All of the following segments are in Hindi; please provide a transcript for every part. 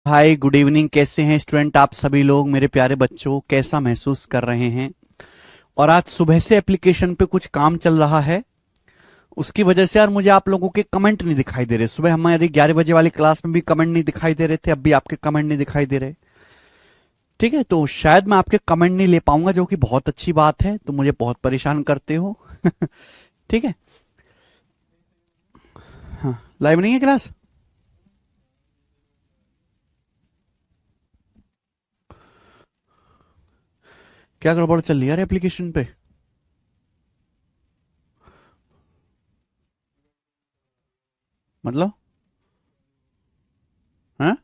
Hi good evening. कैसे हैं स्टूडेंट आप सभी लोग, मेरे प्यारे बच्चों? कैसा महसूस कर रहे हैं? और आज सुबह से एप्लीकेशन पे कुछ काम चल रहा है, उसकी वजह से यार मुझे आप लोगों के कमेंट नहीं दिखाई दे रहे। सुबह हमारी 11 बजे वाली क्लास में भी कमेंट नहीं दिखाई दे रहे थे, अब भी आपके कमेंट नहीं दिखाई दे रहे। ठीक है, तो शायद मैं आपके कमेंट नहीं ले पाऊंगा, जो कि बहुत अच्छी बात है। तो मुझे बहुत परेशान करते हो। ठीक है, हाँ लाइव नहीं है क्लास। क्या गड़बड़ चल रही है यार एप्लीकेशन पे? मतलब हाँ,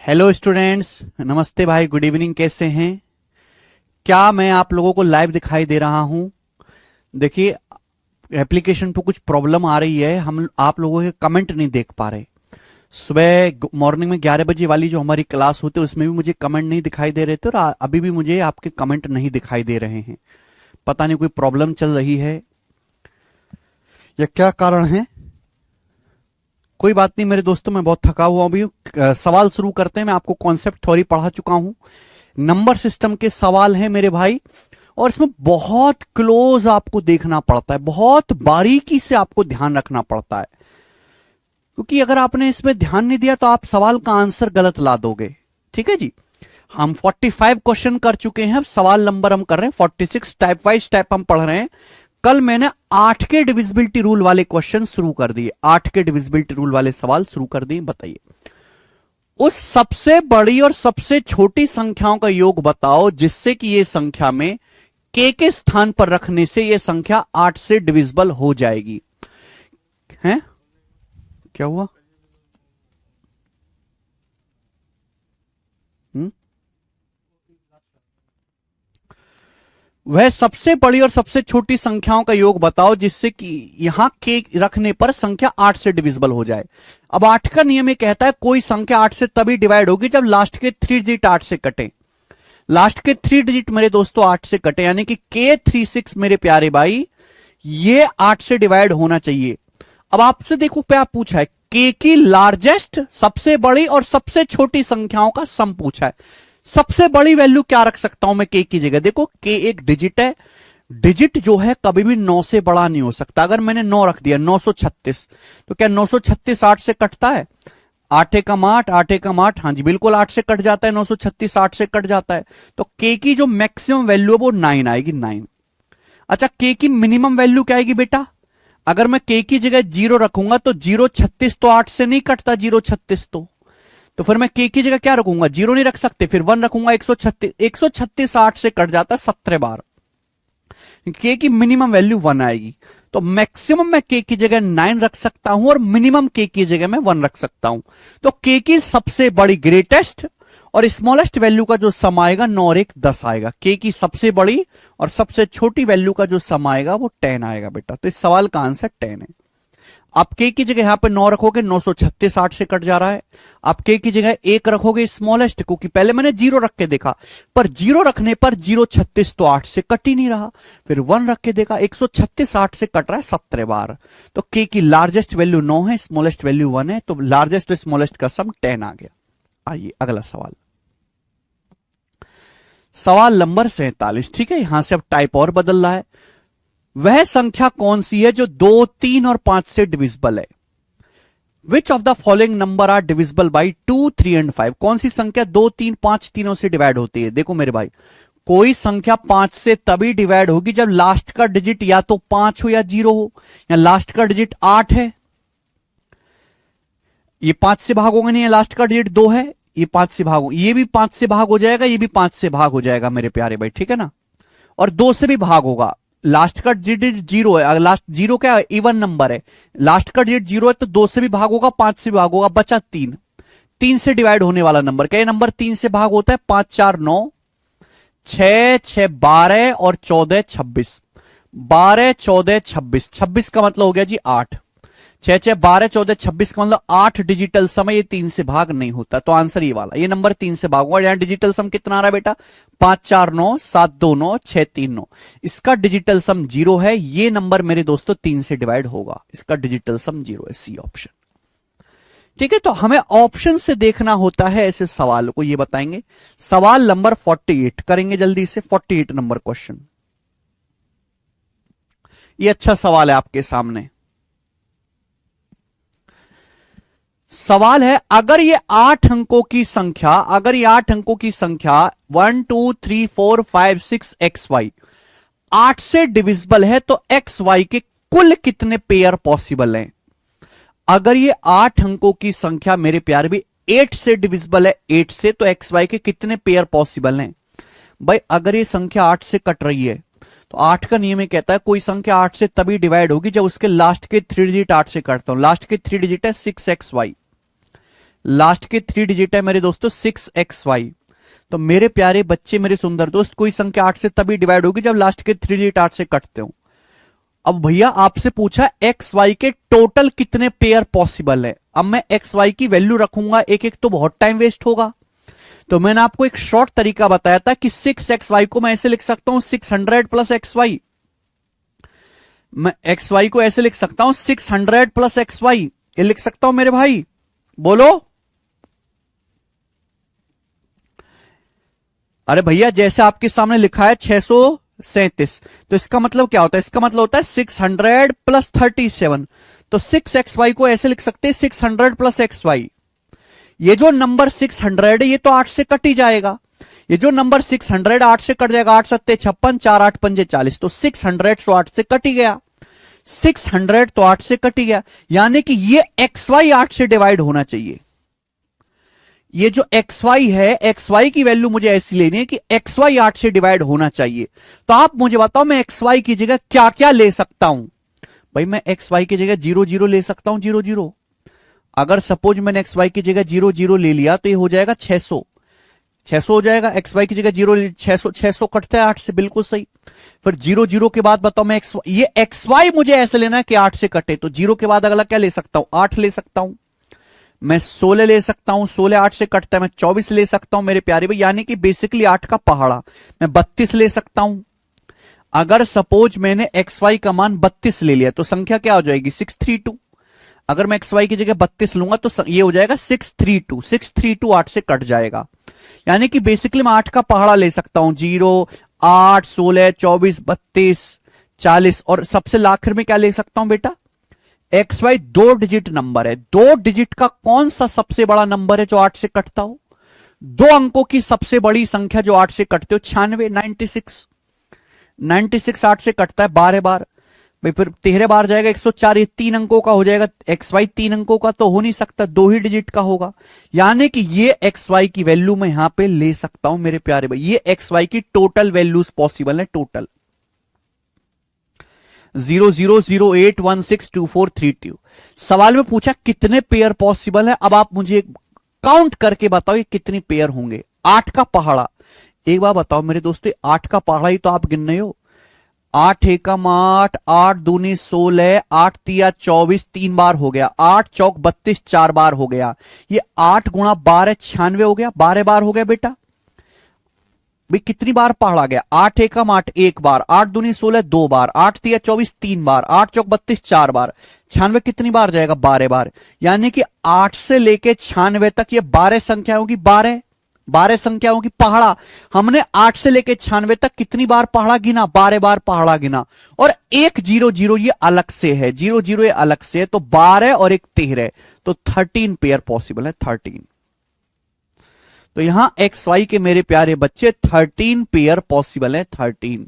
हेलो स्टूडेंट्स, नमस्ते भाई, गुड इवनिंग। कैसे हैं? क्या मैं आप लोगों को लाइव दिखाई दे रहा हूं? देखिए, एप्लीकेशन पे कुछ प्रॉब्लम आ रही है, हम आप लोगों के कमेंट नहीं देख पा रहे। सुबह मॉर्निंग में 11 बजे वाली जो हमारी क्लास होती है उसमें भी मुझे कमेंट नहीं दिखाई दे रहे थे, और अभी भी मुझे आपके कमेंट नहीं दिखाई दे रहे हैं। पता नहीं कोई प्रॉब्लम चल रही है या क्या कारण है। कोई बात नहीं मेरे दोस्तों, मैं बहुत थका हुआ भी हूं। सवाल शुरू करते हैं। मैं आपको कॉन्सेप्ट थ्योरी पढ़ा चुका हूं, नंबर सिस्टम के सवाल हैं मेरे भाई, और इसमें बहुत क्लोज आपको देखना पड़ता है, बहुत बारीकी से आपको ध्यान रखना पड़ता है, क्योंकि अगर आपने इसमें ध्यान नहीं दिया तो आप सवाल का आंसर गलत ला दोगे। ठीक है जी, हम 45 क्वेश्चन कर चुके हैं, अब सवाल नंबर हम कर रहे हैं 46। टाइप वाइज टाइप हम पढ़ रहे हैं। कल मैंने 8 के डिविजिबिलिटी रूल वाले क्वेश्चन शुरू कर दिए, 8 के डिविजिबिलिटी रूल वाले सवाल शुरू कर दिए। बताइए, उस सबसे बड़ी और सबसे छोटी संख्याओं का योग बताओ जिससे कि ये संख्या में के स्थान पर रखने से ये संख्या 8 से डिविजिबल हो जाएगी। हैं? क्या हुआ? हुँ? वह सबसे बड़ी और सबसे छोटी संख्याओं का योग बताओ जिससे कि यहां के रखने पर संख्या 8 से डिविजिबल हो जाए। अब 8 का नियम ये कहता है कोई संख्या 8 से तभी डिवाइड होगी जब लास्ट के 3 डिजिट 8 से कटे। लास्ट के 3 डिजिट मेरे दोस्तों 8 से कटे, यानी कि K36 मेरे प्यारे भाई ये 8 से डिवाइड होना चाहिए। अब आपसे देखो क्या पूछा है, के की लार्जेस्ट सबसे बड़ी और सबसे छोटी संख्याओं का सम पूछा है। सबसे बड़ी वैल्यू क्या रख सकता हूं मैं के की जगह? देखो के एक डिजिट है, डिजिट जो है कभी भी 9 से बड़ा नहीं हो सकता। अगर मैंने 9 रख दिया 936, तो क्या 936 8 से कटता है? 8 एकम 8, 8 एकम 8, हाँ जी बिल्कुल 8 से कट जाता है। 936 8 से कट जाता है, तो के की जो मैक्सिमम वैल्यू है वो 9 आएगी, 9। अच्छा, के की मिनिमम वैल्यू क्या आएगी बेटा? अगर मैं के की जगह 0 रखूंगा तो 036 तो 8 से नहीं कटता, 036 तो फिर मैं के की जगह क्या रखूंगा? 0 नहीं रख सकते, फिर 1 रखूंगा। 136 8 से कट जाता है 17 बार। के की मिनिमम वैल्यू 1 आएगी, तो मैक्सिमम मैं के की जगह 9 रख सकता हूं और मिनिमम के की जगह मैं 1 रख सकता हूं। तो के की सबसे बड़ी ग्रेटेस्ट और स्मॉलेस्ट वैल्यू का जो सम आएगा 9 और 1 10 आएगा। के की सबसे बड़ी और सबसे छोटी वैल्यू का जो सम आएगा वो 10 आएगा बेटा। तो इस सवाल का आंसर 10 है। आप के की जगह यहां पे 9 रखोगे, 936 8 से कट जा रहा है। आप के की जगह 1 रखोगे स्मॉलेस्ट, क्योंकि पहले मैंने 0 रख के देखा, पर 0 रखने पर 036 तो 8 से कट ही नहीं रहा। फिर 1 रख के देखा, 136 8 से कट रहा है 17 बार। तो के की लार्जेस्ट वैल्यू 9 है, स्मॉलेस्ट वैल्यू 1 है, तो लार्जेस्ट और स्मॉलेस्ट का सम 10 आ गया। आइए अगला सवाल, सवाल नंबर 47। ठीक है, यहां से अब टाइप और बदल रहा है। वह संख्या कौन सी है जो 2 3 और 5 से डिविजिबल है? Which of the following number are divisible by 2 3 and 5? कौन सी संख्या 2 3 5 तीनों से डिवाइड होती है? देखो मेरे भाई, कोई संख्या 5 से तभी डिवाइड होगी जब लास्ट का डिजिट या तो 5 हो या 0 हो, या लास्ट का डिजिट 8 है, ये 5 से भाग होगा नहीं, है लास्ट का डिजिट 2 है, ये 5 से भाग, ये भी 5 से भाग हो जाएगा, ये भी 5 से भाग हो जाएगा मेरे प्यारे भाई। ठीक है ना, और 2 से भी भाग होगा। लास्ट का डिजिट 0 है, अगर लास्ट 0 क्या इवन नंबर है, लास्ट का डिजिट 0 है तो 2 से भी भाग होगा, 5 से भी भाग होगा, बचा 3। 3 से डिवाइड होने वाला नंबर क्या? ये नंबर 3 से भाग होता है, 5 4 9, 6 6 12 और 14 26, 12 14 26, 26 का मतलब हो गया जी 8, 6 6 12 14 26 का मतलब 8 डिजिटल सम है, ये 3 से भाग नहीं होता, तो आंसर ये वाला, ये नंबर 3 से भाग होगा। यहां डिजिटल सम कितना आ रहा है बेटा, 5 4 9 7 2 9 6 3 9, इसका डिजिटल सम 0 है, ये नंबर मेरे दोस्तों 3 से डिवाइड होगा, इसका डिजिटल सम 0 है, सी ऑप्शन। ठीक है, तो हमें ऑप्शन से देखना होता है ऐसे सवाल को, ये बताएंगे। सवाल नंबर 48 करेंगे जल्दी से, 48 नंबर क्वेश्चन, ये अच्छा सवाल है आपके सामने। सवाल है, अगर ये 8 अंकों की संख्या, अगर ये 8 अंकों की संख्या 1 2 3 4 5 6 एक्स वाई 8 से डिविजिबल है, तो एक्स वाई के कुल कितने पेयर पॉसिबल हैं? अगर ये 8 अंकों की संख्या मेरे प्यारे भी 8 से डिविजिबल है, 8 से, तो एक्स वाई के कितने पेयर पॉसिबल हैं? भाई अगर ये संख्या 8 से कट रही है, तो 8 का नियम ये कहता है कोई संख्या 8 से तभी डिवाइड होगी जब उसके लास्ट के 3 डिजिट 8 से कटता हूं। लास्ट के 3 डिजिट है 6xy, लास्ट के 3 डिजिट है मेरे दोस्तों 6xy। तो मेरे प्यारे बच्चे, मेरे सुंदर दोस्त, कोई संख्या 8 से तभी डिवाइड होगी जब लास्ट के 3 डिजिट 8 से कटते हो। अब भैया आपसे पूछा एक्स वाई के टोटल कितने पेयर पॉसिबल है। अब मैं एक्स वाई की वैल्यू रखूंगा एक एक, तो बहुत टाइम वेस्ट होगा। तो मैंने आपको एक शॉर्ट तरीका बताया था कि 6xy को मैं ऐसे लिख सकता हूं 600 प्लस xy, मैं xy को ऐसे लिख सकता हूं 600 प्लस xy, ये लिख सकता हूं मेरे भाई, बोलो। अरे भैया जैसे आपके सामने लिखा है 637, तो इसका मतलब क्या होता है, इसका मतलब होता है 600 प्लस 37, तो 6xy को ऐसे लिख सकते हैं 600 प्लस xy। ये जो नंबर 600 है ये तो 8 से कट ही जाएगा, ये जो नंबर 600 8 से कट जाएगा, 8 सत्ते 56, 4 8 पंजे 40, तो 600 तो 8 से कट ही गया, 600 तो 8 से कट ही गया, यानी कि ये xy 8 से डिवाइड होना चाहिए। ये जो xy है, xy की वैल्यू मुझे ऐसी लेनी है कि xy 8 से डिवाइड होना चाहिए। तो आप मुझे बताओ मैं xy की जगह क्या क्या ले सकता हूं? भाई मैं xy की जगह 0 0 ले सकता हूं, 0 0। अगर सपोज मैंने xy की जगह 0 0 ले लिया तो ये हो जाएगा 600, 600 हो जाएगा। xy की जगह 0 600, 600 कटता है 8 से, बिल्कुल सही। फिर 0 0 के बाद बताओ मैं ये xy मुझे ऐसे लेना है कि 8 से कटे, तो 0 के बाद अगला क्या ले सकता हूं, 8 ले सकता हूं, मैं 16 ले सकता हूं, 16 8 से कटता है, मैं 24 ले सकता हूं मेरे प्यारे भाई, यानी कि बेसिकली 8 का पहाड़ा, मैं 32 ले सकता हूं। अगर सपोज मैंने xy का मान 32 ले लिया तो संख्या क्या हो जाएगी, 632। अगर मैं xy की जगह 32 लूंगा तो ये हो जाएगा 632, 632 8 से कट जाएगा, यानी कि बेसिकली मैं 8 का पहाड़ा ले सकता हूं, 0 8 16 24 32 40, और सबसे आखिर में क्या ले सकता हूं बेटा, xy 2 डिजिट नंबर है, 2 डिजिट का कौन सा सबसे बड़ा नंबर है जो 8 से कटता हो, 2 अंकों की सबसे बड़ी संख्या जो 8 से कटते हो 96, 96, 96 8 से कटता है 12 बार, भाई फिर 13 बार जाएगा 104, ये 3 अंकों का हो जाएगा, xy 3 अंकों का तो हो नहीं सकता, 2 ही डिजिट का होगा, यानी कि ये xy की वैल्यू मैं यहां पे ले सकता हूं मेरे प्यारे भाई। ये xy की टोटल वैल्यूज पॉसिबल है, टोटल 0008162432। सवाल में पूछा कितने पेयर पॉसिबल है, अब आप मुझे काउंट करके बताओ ये कितनी पेयर होंगे। 8 का पहाड़ा, एक बार बताओ मेरे दोस्तों, 8 का पहाड़ा ही तो आप गिन रहे हो, 8 एकम 8, 8 दूनी 16, 8 तिया 24, 3 बार हो गया, 8 चौक 32 4 बार हो गया, ये 8 गुणा 12 96 हो गया, 12 बार हो गया बेटा। भाई कितनी बार पहाड़ा गया, 8 एकम 8 एक बार, 8 दूनी 16 2 बार, 8 तिया 24 3 बार, 8 चौक 32 4 बार, 96 कितनी बार जाएगा, 12 बार, यानी कि 8 से लेके 96 तक ये 12 संख्याओं की 12 संख्याओं की पहाड़ा। हमने 8 से लेके 96 तक कितनी बार पहाड़ा गिना, 12 बार पहाड़ा गिना, और एक 0 0 ये अलग से है, 0 0 ये अलग से है, तो 12 और एक 13, तो 13 पेयर पॉसिबल है, 13। तो यहां xy के मेरे प्यारे बच्चे 13 पेयर पॉसिबल है, 13।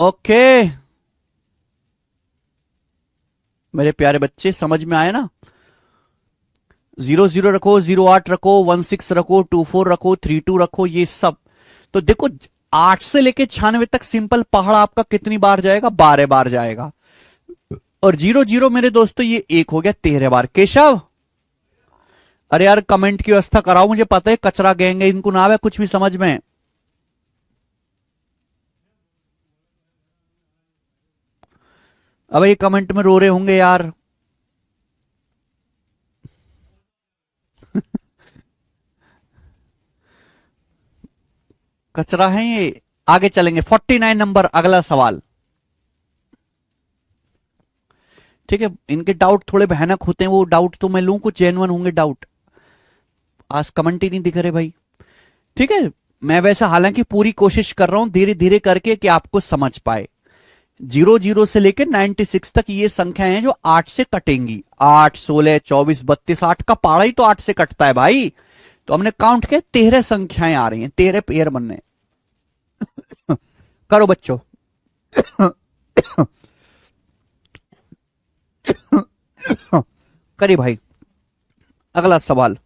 ओके मेरे प्यारे बच्चे, समझ में आए ना। 0 0 रखो, 0 8 रखो, 1 6 रखो, 2 4 रखो, 3 2 रखो, ये सब। तो देखो 8 से लेके 96 तक सिंपल पहाड़ आपका कितनी बार जाएगा, 12 बार जाएगा, और 0 0 मेरे दोस्तों ये 1 हो गया 13 बार। केशव अरे यार कमेंट की व्यवस्था कराओ, मुझे पता है कचरा गैंग है, इनको ना आवे कुछ भी समझ में। अब ये कमेंट में रो रहे होंगे यार। कचरा है ये। आगे चलेंगे, 49 नंबर अगला सवाल। ठीक है, इनके डाउट थोड़े भयानक होते हैं, वो डाउट तो मैं लूं, कुछ जेन्युइन होंगे डाउट। आज कमेंट ही नहीं दिख रहे भाई। ठीक है, मैं वैसे हालांकि पूरी कोशिश कर रहा हूं धीरे धीरे करके कि आपको समझ पाए। 00 से लेकर 96 तक ये संख्याएं हैं जो 8 से कटेंगी। 8, 16, 24, 32, 8 का पाड़ा ही तो 8 से कटता है भाई। तो हमने काउंट किया, 13 संख्याएं आ रही हैं, 13 पेयर बनने। करो बच्चों। करिए भाई, अगला सवाल।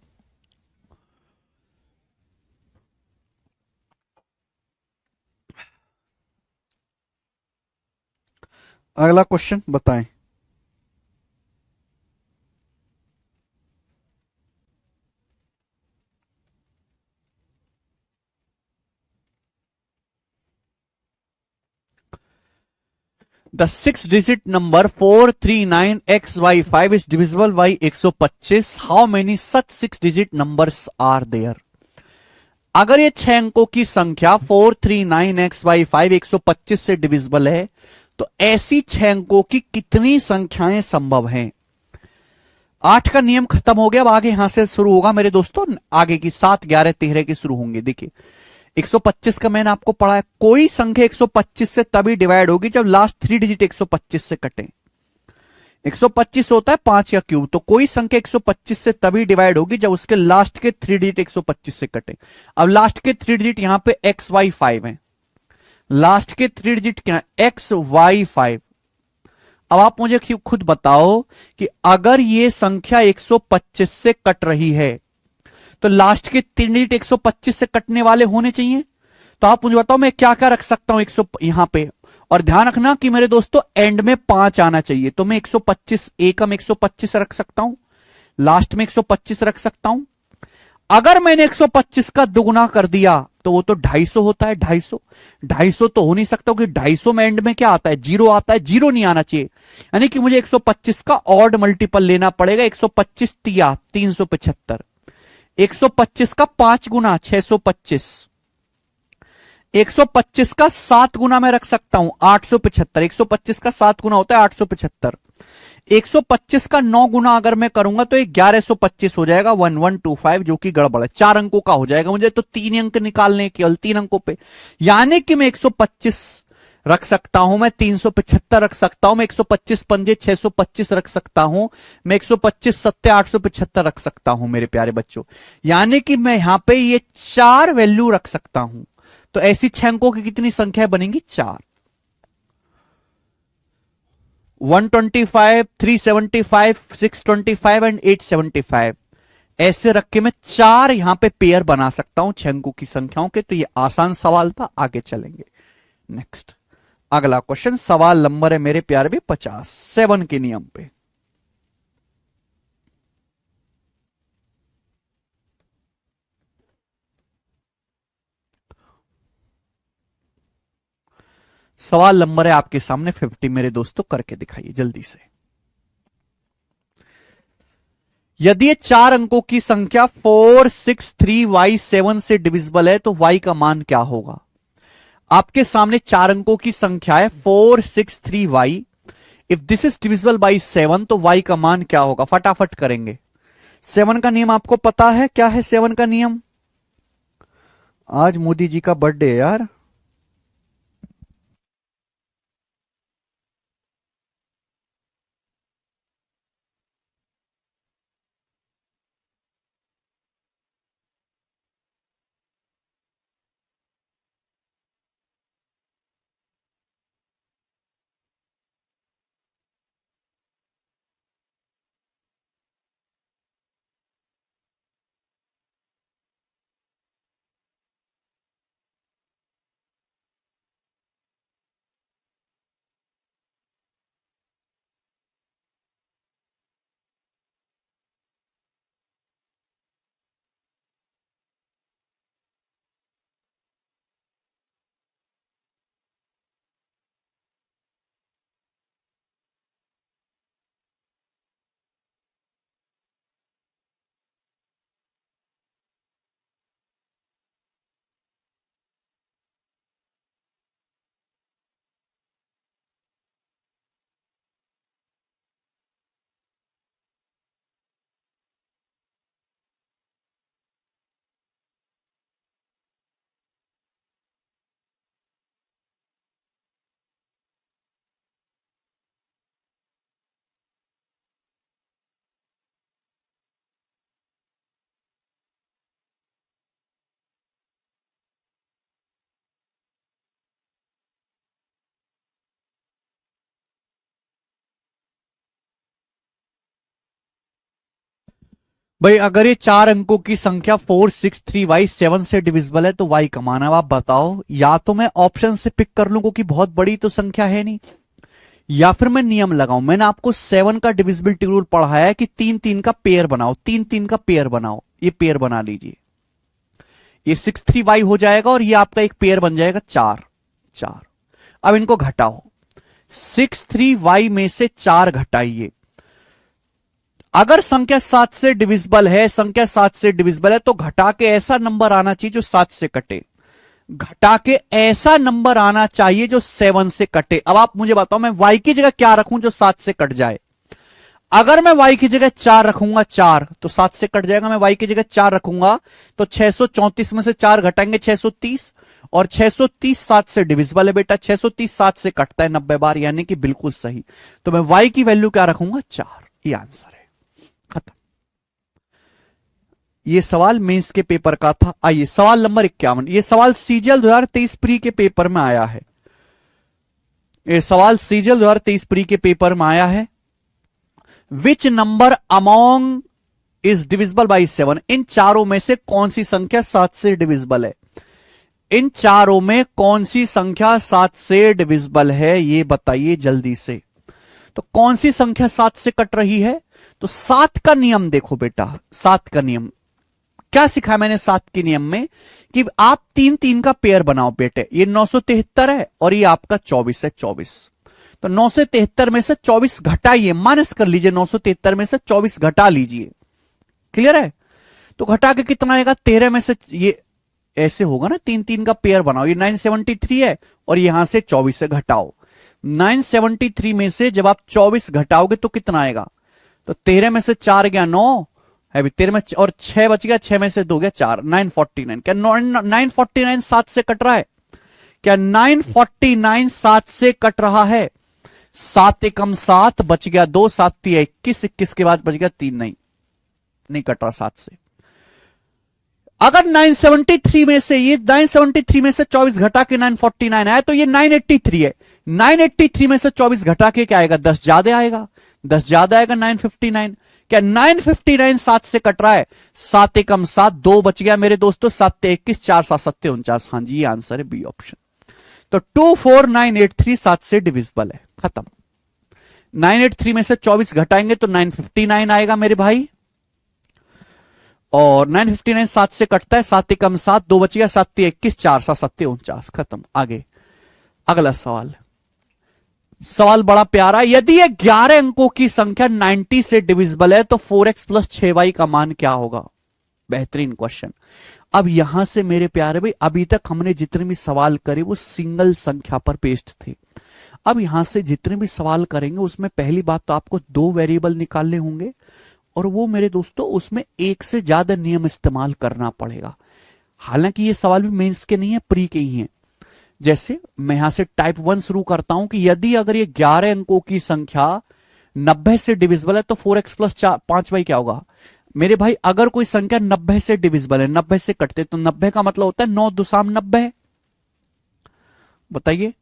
अगला क्वेश्चन बताएं। The six digit number 439XY5 is divisible by 125। How many such six digit numbers are there. अगर ये 6 अंकों की संख्या 439XY5 125 से डिविजिबल है, तो ऐसी 6 अंकों की कितनी संख्याएं संभव हैं। 8 का नियम खत्म हो गया, अब आगे यहां से शुरू होगा मेरे दोस्तों। आगे की 7, 11, 13 की शुरू होंगे। देखिए 125 का मैंने आपको पढ़ा है, कोई संख्या 125 से तभी डिवाइड होगी जब लास्ट 3 डिजिट 125 से कटे। 125 होता है 5 का क्यूब, तो कोई संख्या 125 से तभी डिवाइड होगी जब उसके लास्ट के 3 डिजिट 125 से कटे। अब लास्ट के 3 डिजिट यहां पे XY5 है, लास्ट के 3 डिजिट क्या है XY5। अब आप मुझे खुद बताओ कि अगर ये संख्या 125 से कट रही है, तो लास्ट के 3 डिजिट 125 से कटने वाले होने चाहिए। तो आप मुझे बताओ मैं क्या क्या रख सकता हूं 100 यहां पे। और ध्यान रखना कि मेरे दोस्तों एंड में 5 आना चाहिए, तो मैं 125 एकम 125 रख सकता हूं, लास्ट में 125 रख सकता हूं। अगर मैंने 125 का दुगुना कर दिया तो वो तो 250 होता है। 250, 250 तो हो नहीं सकता, क्योंकि 250 में एंड में क्या आता है, जीरो आता है, जीरो नहीं आना चाहिए। यानी कि मुझे 125 का ऑड मल्टीपल लेना पड़ेगा। 125 तिया 375, 125 का 5 गुना 625, 125 का 7 गुना मैं रख सकता हूं 875। 125 का 7 गुना होता है 875। 125 का 9 गुना अगर मैं करूंगा तो ये 1125 हो जाएगा, 1125, जो कि गड़बड़ है, 4 अंकों का हो जाएगा। मुझे तो 3 अंक निकालने, केवल 3 अंकों पे। यानी कि मैं 125 रख सकता हूं, मैं 375 रख सकता हूं, मैं 125 पंजे 625 रख सकता हूं, मैं 125 सत्ते 875 रख सकता हूं मेरे प्यारे बच्चों। यानी कि मैं यहां पे ये 4 वैल्यू रख सकता हूं। तो ऐसी 6 अंकों की कितनी संख्या बनेंगी, 4। 125, 375, 625 एंड 875। ऐसे रख के मैं 4 यहां पे पेयर बना सकता हूं 6 अंकों की संख्याओं के। तो ये आसान सवाल था, आगे चलेंगे। नेक्स्ट, अगला क्वेश्चन, सवाल नंबर है मेरे प्यारे भी 50, 7 के नियम पे। सवाल नंबर है आपके सामने 50 मेरे दोस्तों, करके दिखाइए जल्दी से। यदि ये 4 अंकों की संख्या 463Y7 से डिविजिबल है, तो Y का मान क्या होगा। आपके सामने 4 अंकों की संख्या है 463Y। If this is divisible by 7, तो Y का मान क्या होगा, फटाफट करेंगे। 7 का नियम आपको पता है क्या है, 7 का नियम। आज मोदी जी का बर्थडे है यार। भाई अगर ये 4 अंकों की संख्या 463y 7 से डिविजिबल है तो y कमान। अब आप बताओ, या तो मैं ऑप्शन से पिक कर लूं क्योंकि बहुत बड़ी तो संख्या है नहीं, या फिर मैं नियम लगाऊं। मैंने आपको 7 का डिविजिबिलिटी रूल पढ़ाया है कि 3 3 का पेयर बनाओ, 3 3 का पेयर बनाओ। ये पेयर बना लीजिए, ये 63y हो जाएगा और ये आपका एक पेयर बन जाएगा 4 4। अब इनको घटाओ, 63y में से 4 घटाइए। अगर संख्या 7 से डिविजिबल है, संख्या 7 से डिविजिबल है तो घटा के ऐसा नंबर आना चाहिए जो 7 से कटे, घटा के ऐसा नंबर आना चाहिए जो 7 से कटे। अब आप मुझे बताओ मैं y की जगह क्या रखूं जो 7 से कट जाए। अगर मैं y की जगह 4 रखूंगा, 4 तो 7 से कट जाएगा। मैं y की जगह 4 रखूंगा तो 634 में से 4 घटाएंगे 630, और 630 7 से डिविजिबल है बेटा, 630 7 से कटता है 90 बार, यानी कि बिल्कुल सही। तो मैं y की वैल्यू क्या रखूंगा, 4। ये आंसर है, खत्म। ये सवाल मेंस के पेपर का था। आइए सवाल नंबर 51। ये सवाल सीजीएल 2023 प्री के पेपर में आया है। ये सवाल सीजीएल 2023 प्री के पेपर में आया है। Which number among is divisible by 7? इन चारों में से कौन सी संख्या 7 से डिविजिबल है? इन चारों में कौन सी संख्या 7 से डिविजिबल है, ये बताइए जल्दी से। तो कौन सी संख्या 7 से कट रही है? तो 7 का नियम देखो बेटा, 7 का नियम क्या सिखाया मैंने 7 के नियम में कि आप 3 3 का पेयर बनाओ बेटे। ये 973 है और ये आपका 24 है, 24। तो 973 में से 24 घटाइए, माइनस कर लीजिए, 973 में से 24 घटा लीजिए। क्लियर है? तो घटा के कितना आएगा, 13 में से, ये ऐसे होगा ना, 3 3 का पेयर बनाओ। ये 973 है और यहां से 24 से घटाओ। 973 में से जब आप 24 घटाओगे तो कितना आएगा, तो 13 में से 4 गया 9 है भी, 13 में और 6 बच गया, 6 में से 2 गया 4, 949। क्या 949 7 से कट रहा है? क्या 949 7 से कट रहा है? 7 एकम 7 बच गया 2, 7 3 21, 21 के बाद बच गया 3, नहीं कट रहा 7 से। अगर 973 में से, ये 973 में से 24 घटा के 949 आया तो ये 983 है। 983 में से 24 घटा के क्या आएगा, 10 ज्यादा आएगा, 10 ज्यादा आएगा 959। क्या 959 7 से कट रहा है? 7 एकम 7, 2 बच गया मेरे दोस्तों, 7 21, 4 7 7 49। हाँ जी, ये आंसर है बी ऑप्शन। तो 24983 7 से डिविजिबल है, खत्म। 983 में से 24 घटाएंगे तो 959 आएगा मेरे भाई, और 959 7 से कटता है, 7 एकम 7, 2 बच गया, 7 21, 4 7 7 49, खत्म। आगे अगला सवाल, सवाल बड़ा प्यारा। यदि ये 11 अंकों की संख्या 90 से डिविजिबल है तो 4x प्लस 6y का मान क्या होगा? बेहतरीन क्वेश्चन। अब यहां से मेरे प्यारे भाई, अभी तक हमने जितने भी सवाल करे वो सिंगल संख्या पर बेस्ड थे। अब यहां से जितने भी सवाल करेंगे उसमें पहली बात तो आपको 2 वेरिएबल निकालने होंगे, और वो मेरे दोस्तों उसमें एक से ज्यादा नियम इस्तेमाल करना पड़ेगा। हालांकि ये सवाल भी मेंस के नहीं है, प्री के ही हैं। जैसे मैं यहां से टाइप 1 शुरू करता हूं कि यदि अगर ये 11 अंकों की संख्या 90 से डिविजिबल है तो 4x प्लस 5y क्या होगा? मेरे भाई अगर कोई संख्या 90 से डिविजिबल है, 90 से कटते, तो 90 का मतलब होता है 9 दुसाम 90। बताइए,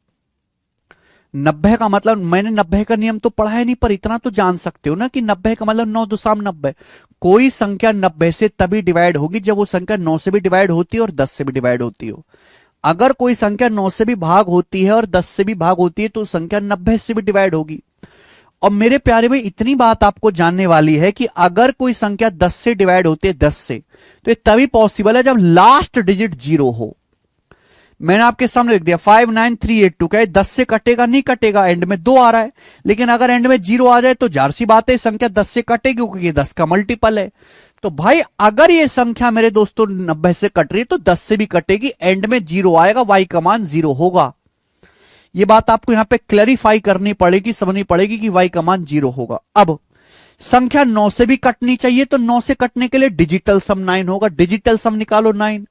90 का मतलब, मैंने 90 का नियम तो पढ़ा है नहीं, पर इतना तो जान सकते हो ना कि 90 का मतलब 9 दुसाम 90। कोई संख्या 90 से तभी डिवाइड होगी जब वो संख्या 9 से भी डिवाइड होती है और 10 से भी डिवाइड होती हो। अगर कोई संख्या 9 से भी भाग होती है और 10 से भी भाग होती है तो संख्या 90 से भी डिवाइड होगी। और मेरे प्यारे भाई इतनी बात आपको जानने वाली है कि अगर कोई संख्या 10 से डिवाइड होती है, 10 से, तो ये तभी पॉसिबल है जब लास्ट डिजिट 0 हो। मैंने आपके सामने लिख दिया 59382, क्या 10 से कटेगा? नहीं कटेगा, एंड में 2 आ रहा है। लेकिन अगर एंड में 0 आ जाए तो जाहिर सी बात है संख्या 10 से कटेगी क्योंकि ये 10 का मल्टीपल है। तो भाई अगर ये संख्या मेरे दोस्तों 90 से कट रही है तो 10 से भी कटेगी, एंड में 0 आएगा, y का मान 0 होगा। ये बात आपको यहां पे क्लैरिफाई करनी पड़ेगी, समझनी पड़ेगी कि y का मान 0 होगा। अब संख्या 9 से भी कटनी चाहिए तो 9 से कटने के लिए डिजिटल सम 9 होगा। डिजिटल सम निकालो 9।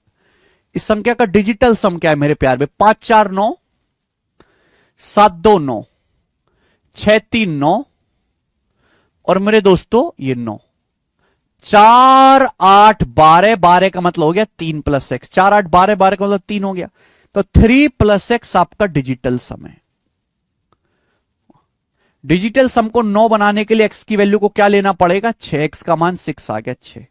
इस संख्या का डिजिटल सम क्या है मेरे प्यार में? 5 4 9, 7 2 9, 6 3 9, और मेरे दोस्तों ये 9, 4 8 12, 12 का मतलब हो गया 3 प्लस एक्स, 4 8 12, 12 का मतलब 3 हो गया। तो 3 प्लस एक्स आपका डिजिटल सम है। डिजिटल सम को 9 बनाने के लिए एक्स की वैल्यू को क्या लेना पड़ेगा? 6, एक्स का मान 6 आ गया 6।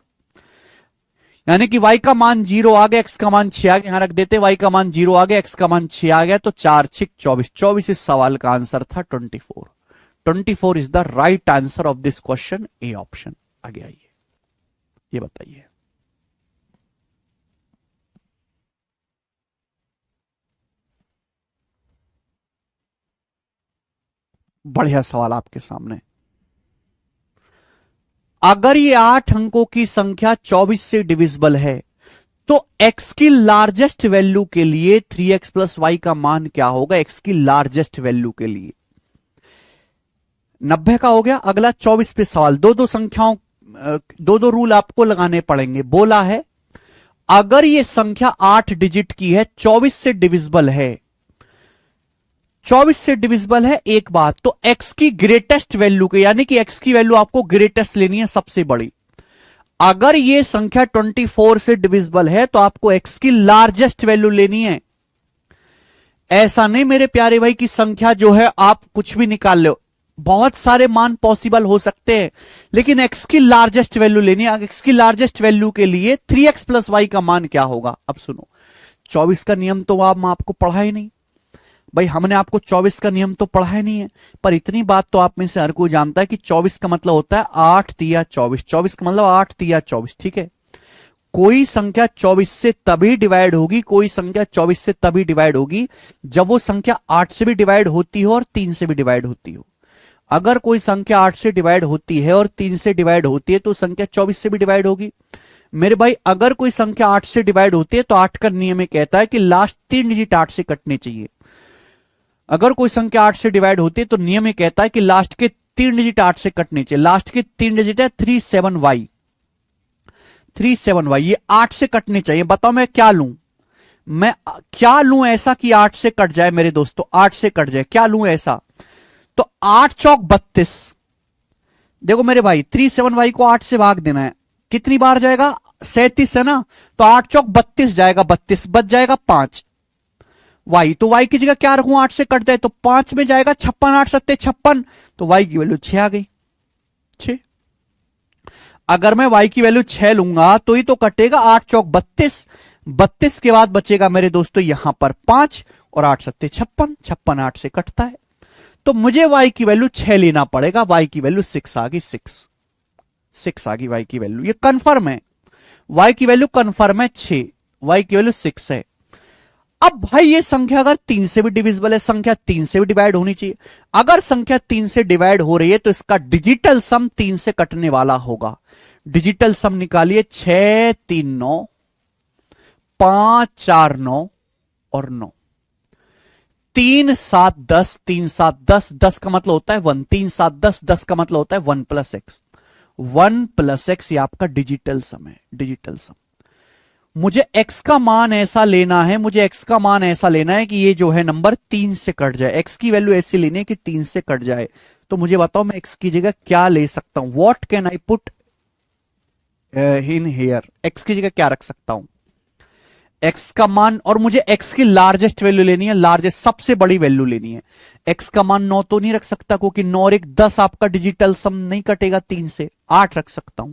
यानी कि y का मान 0 आ गया, x का मान 6 आ गया, यहां रख देते, y का मान 0 आ गया, x का मान 6 आ गया, तो 4 6 24, 24 इस सवाल का आंसर था 24। 24 is the right answer of this question, A option. आगे आइए, ये बताइए। बढ़िया सवाल आपके सामने। अगर ये 8 अंकों की संख्या 24 से डिविजिबल है तो x की लार्जेस्ट वैल्यू के लिए 3x प्लस वाई का मान क्या होगा? x की लार्जेस्ट वैल्यू के लिए 90 का हो गया। अगला 24 पे सवाल, दो दो संख्याओं, दो दो रूल आपको लगाने पड़ेंगे। बोला है अगर ये संख्या 8 डिजिट की है, 24 से डिविजिबल है, 24 से डिविजिबल है, एक बात तो x की ग्रेटेस्ट वैल्यू के, यानी कि x की वैल्यू आपको ग्रेटेस्ट लेनी है, सबसे बड़ी। अगर ये संख्या 24 से डिविजिबल है तो आपको x की लार्जेस्ट वैल्यू लेनी है। ऐसा नहीं मेरे प्यारे भाई की संख्या जो है आप कुछ भी निकाल लो, बहुत सारे मान पॉसिबल हो सकते हैं, लेकिन x की लार्जेस्ट वैल्यू लेनी है। x की लार्जेस्ट वैल्यू के लिए 3x प्लस वाई का मान क्या होगा? अब सुनो, 24 का नियम तो आप आपको पढ़ा ही नहीं भाई, हमने आपको 24 का नियम तो पढ़ा ही नहीं है, पर इतनी बात तो आप में से हर कोई जानता है कि 24 का मतलब होता है 8 तिया 24, 24 का मतलब 8 तिया 24, ठीक है। कोई संख्या 24 से तभी डिवाइड होगी, कोई संख्या 24 से तभी डिवाइड होगी जब वो संख्या 8 से भी डिवाइड होती हो और 3 से भी डिवाइड होती हो। अगर कोई संख्या 8 से डिवाइड होती है और 3 से डिवाइड होती है तो संख्या 24 से भी डिवाइड होगी। मेरे भाई अगर कोई संख्या 8 से डिवाइड होती है तो 8 का नियम ये कहता है कि लास्ट 3 डिजिट 8 से कटने चाहिए। अगर कोई संख्या 8 से डिवाइड होती है तो नियम ये कहता है कि लास्ट के 3 डिजिट 8 से कटने चाहिए। लास्ट के 3 डिजिट है 37y, 37y, ये 8 से कटने चाहिए। बताओ मैं क्या लूं, मैं क्या लूं ऐसा कि 8 से कट जाए मेरे दोस्तों, 8 से कट जाए, क्या लूं ऐसा? तो 8 चौक 32, देखो मेरे भाई 37y को 8 से भाग देना है, कितनी बार जाएगा? 37 है ना, तो 8 चौक 32 जाएगा, 32 बच जाएगा 5 वाई, तो वाई की जगह क्या रखूं? 8 से कट जाए तो 5 में जाएगा, 56 8 सत्ते 56, तो वाई की वैल्यू 6 आ गई, 6। अगर मैं y की वैल्यू 6 लूंगा तो ही तो कटेगा, 8 चौक 32, 32 के बाद बचेगा मेरे दोस्तों यहां पर 5 और 8 सत्ते 56, 56 8 से कटता है, तो मुझे y की वैल्यू 6 लेना पड़ेगा। y की वैल्यू 6 आ गई, 6 6 आ गई y की वैल्यू, ये कंफर्म है, y की वैल्यू कंफर्म है 6, y की वैल्यू 6 है। अब भाई ये संख्या अगर 3 से भी डिविजिबल है, संख्या 3 से भी डिवाइड होनी चाहिए। अगर संख्या 3 से डिवाइड हो रही है तो इसका डिजिटल सम 3 से कटने वाला होगा। डिजिटल सम निकालिए, 6 3 9, 5 4 9 और 9, 3 7 10, 3 7 10, 10 का मतलब होता है 1, 3 7 10, 10 का मतलब होता है 1 प्लस एक्स, 1 प्लस एक्स, ये आपका डिजिटल सम है, डिजिटल सम। मुझे x का मान ऐसा लेना है, मुझे x का मान ऐसा लेना है कि ये जो है नंबर 3 से कट जाए, x की वैल्यू ऐसी लेनी है कि 3 से कट जाए। तो मुझे बताओ मैं x की जगह क्या ले सकता हूं? What can I put in here, x की जगह क्या रख सकता हूं? x का मान, और मुझे x की लार्जेस्ट वैल्यू लेनी है, लार्जेस्ट सबसे बड़ी वैल्यू लेनी है। x का मान 9 तो नहीं रख सकता क्योंकि 9 और 1 10, आपका डिजिटल सम नहीं कटेगा 3 से, 8 रख सकता हूं।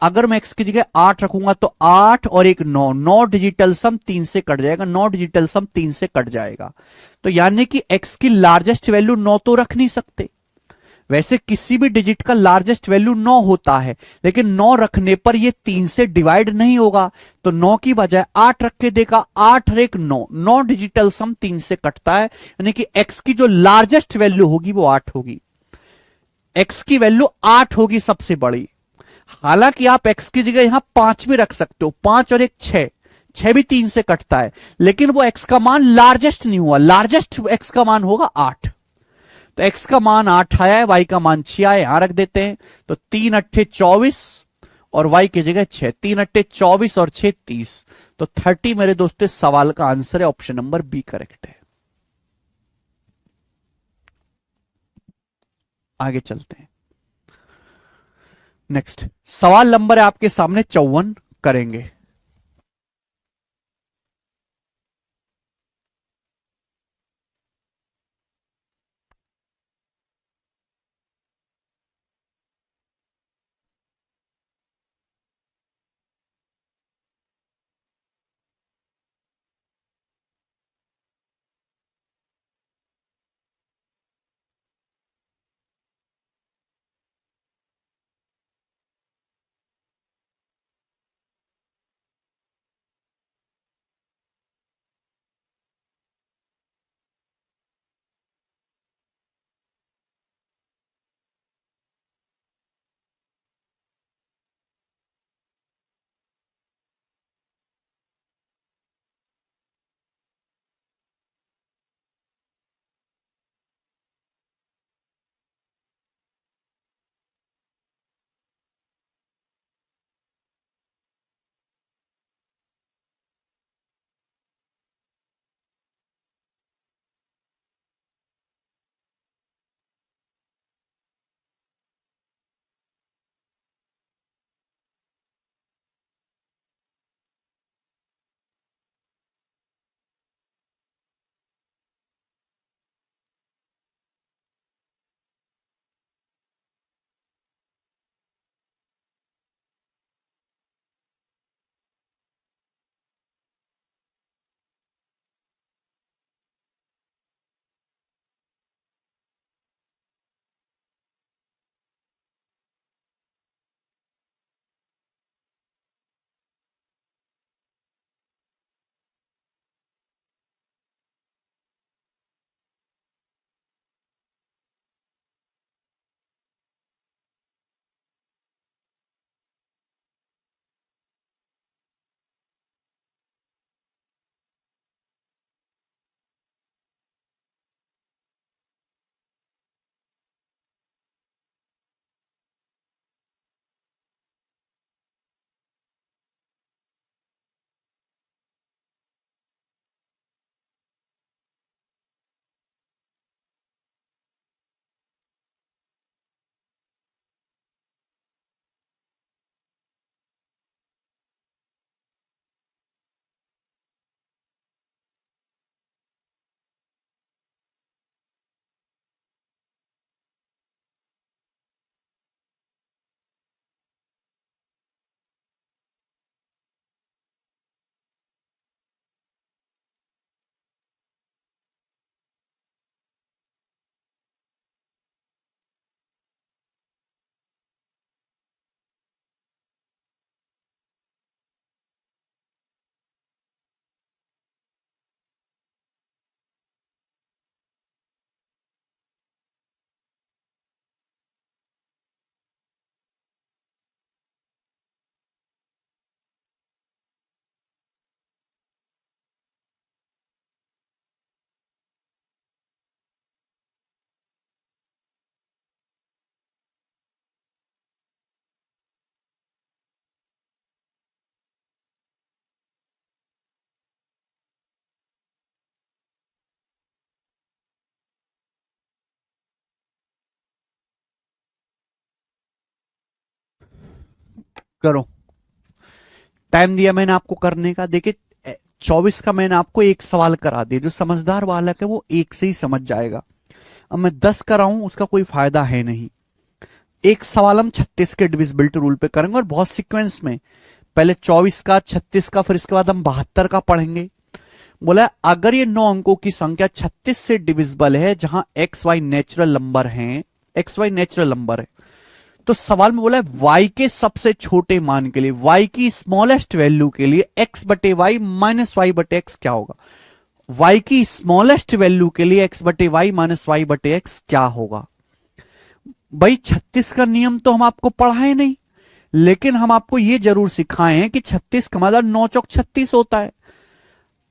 अगर मैं x की जगह 8 रखूंगा तो 8 और 1 9, 9 डिजिटल सम 3 से कट जाएगा, 9 डिजिटल सम 3 से कट जाएगा। तो यानी कि x की लार्जेस्ट वैल्यू 9 तो रख नहीं सकते। वैसे किसी भी डिजिट का लार्जेस्ट वैल्यू 9 होता है, लेकिन 9 रखने पर ये 3 से डिवाइड नहीं होगा, तो 9 की बजाय 8 रख के देखा, 8 और 1 9, 9 डिजिटल सम 3 से कटता है, यानी कि x की जो लार्जेस्ट वैल्यू होगी वो 8 होगी, x की वैल्यू 8 होगी सबसे बड़ी। हालांकि आप x की जगह यहां 5 भी रख सकते हो, 5 और 1 6, 6 भी 3 से कटता है, लेकिन वो x का मान लार्जेस्ट नहीं हुआ, लार्जेस्ट x का मान होगा 8। तो x का मान 8 आया है, y का मान 6 आया, यहां रख देते हैं, तो 3 अट्ठे 24 और y की जगह 6, 3 अट्ठे 24 और 6 30, तो 30 मेरे दोस्तों सवाल का आंसर है, ऑप्शन नंबर बी करेक्ट है। आगे चलते हैं, नेक्स्ट सवाल नंबर है आपके सामने 54, करेंगे। करो, टाइम दिया मैंने आपको करने का। देखिए 24 का मैंने आपको एक सवाल करा दिया, जो समझदार बालक है वो एक से ही समझ जाएगा। अब मैं 10 कराऊं उसका कोई फायदा है नहीं। एक सवाल हम 36 के डिविजिबिलिटी रूल पे करेंगे और बहुत सीक्वेंस में, पहले 24 का, 36 का, फिर इसके बाद हम 72 का पढ़ेंगे। बोला अगर ये 9 अंकों की संख्या 36 से डिविजिबल है, जहां एक्स वाई नेचुरल नंबर हैं, एक्स वाई नेचुरल नंबर है, तो सवाल में बोला है y के सबसे छोटे मान के लिए, y की स्मॉलेस्ट वैल्यू के लिए x बटे वाई माइनस वाई बटे एक्स क्या होगा। y की स्मॉलेस्ट वैल्यू के लिए x बटे वाई माइनस वाई बटे एक्स क्या होगा। भाई 36 का नियम तो हम आपको पढ़ाए नहीं, लेकिन हम आपको यह जरूर सिखाए हैं कि 36 का मतलब 9 चौक 36 होता है।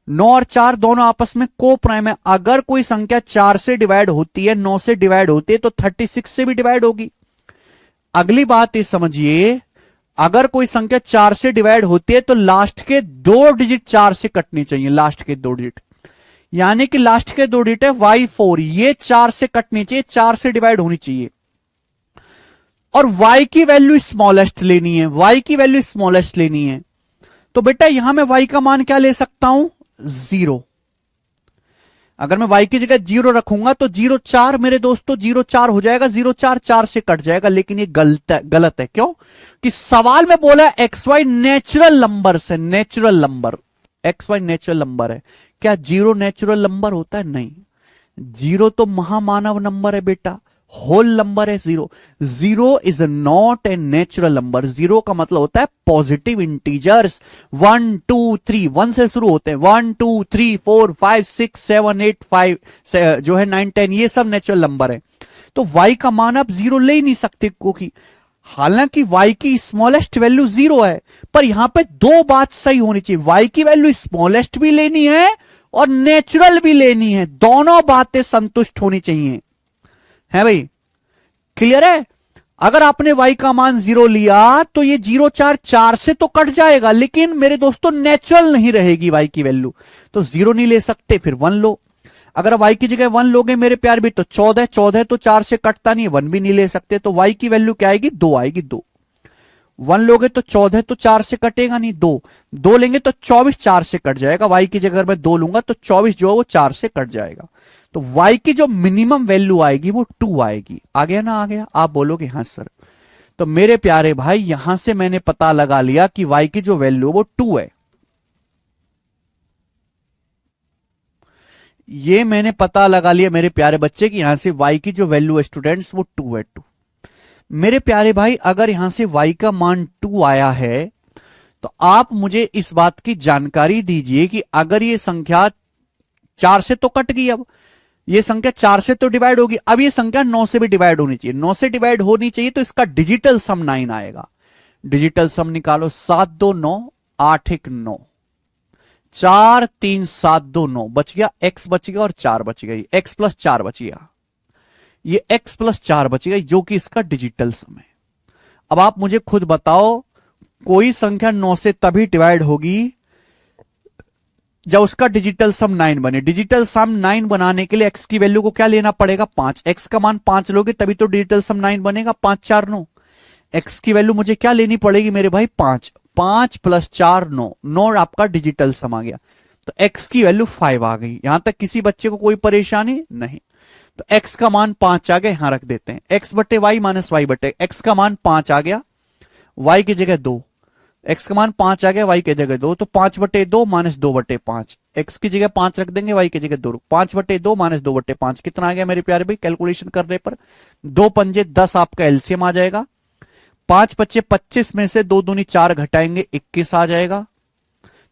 9 और 4 दोनों आपस में को प्राइम है। अगर कोई संख्या 4 से डिवाइड होती है, 9 से डिवाइड होती है, तो 36 से भी डिवाइड होगी। अगली बात ये समझिए, अगर कोई संख्या 4 से डिवाइड होती है तो लास्ट के 2 डिजिट 4 से कटनी चाहिए, लास्ट के 2 डिजिट, यानी कि लास्ट के 2 डिजिट है y4, ये 4 से कटनी चाहिए, 4 से डिवाइड होनी चाहिए। और y की वैल्यू स्मॉलेस्ट लेनी है, y की वैल्यू स्मॉलेस्ट लेनी है, तो बेटा यहां मैं y का मान क्या ले सकता हूं, 0। अगर मैं y की जगह 0 रखूंगा तो 0 4 मेरे दोस्तों 0 4 हो जाएगा, 0 4 4 से कट जाएगा। लेकिन ये गलत है। क्यों? कि सवाल में बोला एक्स वाई नेचुरल नंबर से, natural number, X Y natural number है। क्या 0 नेचुरल नंबर होता है? नहीं, 0 तो महामानव नंबर है बेटा, होल नंबर है 0। 0 is not a natural number. 0 का मतलब होता है पॉजिटिव इंटीजर्स। 1 2 3 1 से शुरू होते हैं, 1 2 3 4 5 6 7 8 5 जो है 9 10, ये सब नेचुरल नंबर है। तो y का मान आप 0 ले ही नहीं सकते, क्योंकि हालांकि y की स्मॉलेस्ट वैल्यू 0 है, पर यहां पे दो बात सही होनी चाहिए, y की वैल्यू स्मॉलेस्ट भी लेनी है और नेचुरल भी लेनी है, दोनों बातें संतुष्ट होनी चाहिए। है भाई, क्लियर है? अगर आपने y का मान 0 लिया तो ये 0 4 4 से तो कट जाएगा, लेकिन मेरे दोस्तों नेचुरल नहीं रहेगी y की वैल्यू, तो 0 नहीं ले सकते, फिर 1 लो। अगर y की जगह 1 लोगे मेरे प्यार भी, तो 14, 14 तो 4 से कटता नहीं है, 1 भी नहीं ले सकते, तो y की वैल्यू क्या आएगी, 2 आएगी। 2 1 लोगे तो 14 तो 4 से कटेगा नहीं, 2 लेंगे तो 24 4 से कट जाएगा, y की जगह मैं 2 लूंगा तो 24 जो है वो 4 से कट जाएगा। तो y की जो मिनिमम वैल्यू आएगी वो 2 आएगी। आ गया ना? आ गया? आप बोलोगे हाँ सर। तो मेरे प्यारे भाई यहां से मैंने पता लगा लिया कि y की जो वैल्यू वो 2 है। ये मैंने पता लगा लिया मेरे प्यारे बच्चे कि यहां से y की जो वैल्यू है स्टूडेंट्स वो 2 है। 2 मेरे प्यारे भाई, अगर यहां से y का मान 2 आया है तो आप मुझे इस बात की जानकारी दीजिए कि अगर ये संख्या 4 से तो कट गई, अब ये संख्या 4 से तो डिवाइड होगी, अब ये संख्या 9 से भी डिवाइड होनी चाहिए। 9 से डिवाइड होनी चाहिए तो इसका डिजिटल सम 9 आएगा। डिजिटल सम निकालो, 7 2 9 8 1 9, 4 3 7 2 9 बच गया, x बच गया और 4 बच गई, x प्लस 4 बच गया, ये x प्लस 4 बच गई, जो कि इसका डिजिटल सम है। अब आप मुझे खुद बताओ, कोई संख्या 9 से तभी डिवाइड होगी जब उसका डिजिटल सम 9 बने। डिजिटल सम 9 बनाने के लिए x की वैल्यू को क्या लेना पड़ेगा, 5। x का मान 5 लोगे तभी तो डिजिटल सम 9 बनेगा, 5 4 9। x की वैल्यू मुझे क्या लेनी पड़ेगी मेरे भाई, 5। 5 प्लस 4 9, 9 आपका डिजिटल सम आ गया, तो x की वैल्यू 5 आ गई। यहां तक किसी बच्चे को कोई परेशानी नहीं? तो x का मान 5 आ गया, यहां रख देते हैं, x बटे वाई माइनस वाई बटे, x का मान 5 आ गया, y की जगह 2, x का मान 5 आ गया, y की जगह 2, तो 5 बटे 2 माइनस 2 बटे 5, x की जगह 5 रख देंगे, y की जगह 2, 5 बटे 2 माइनस 2 बटे 5 कितना आ गया मेरे प्यारे भाई, कैलकुलेशन करने पर 2 पंजे 10 आपका एलसीएम आ जाएगा। 5 बच्चे 25 में से 2 दूनी 4 घटाएंगे 21 आ जाएगा,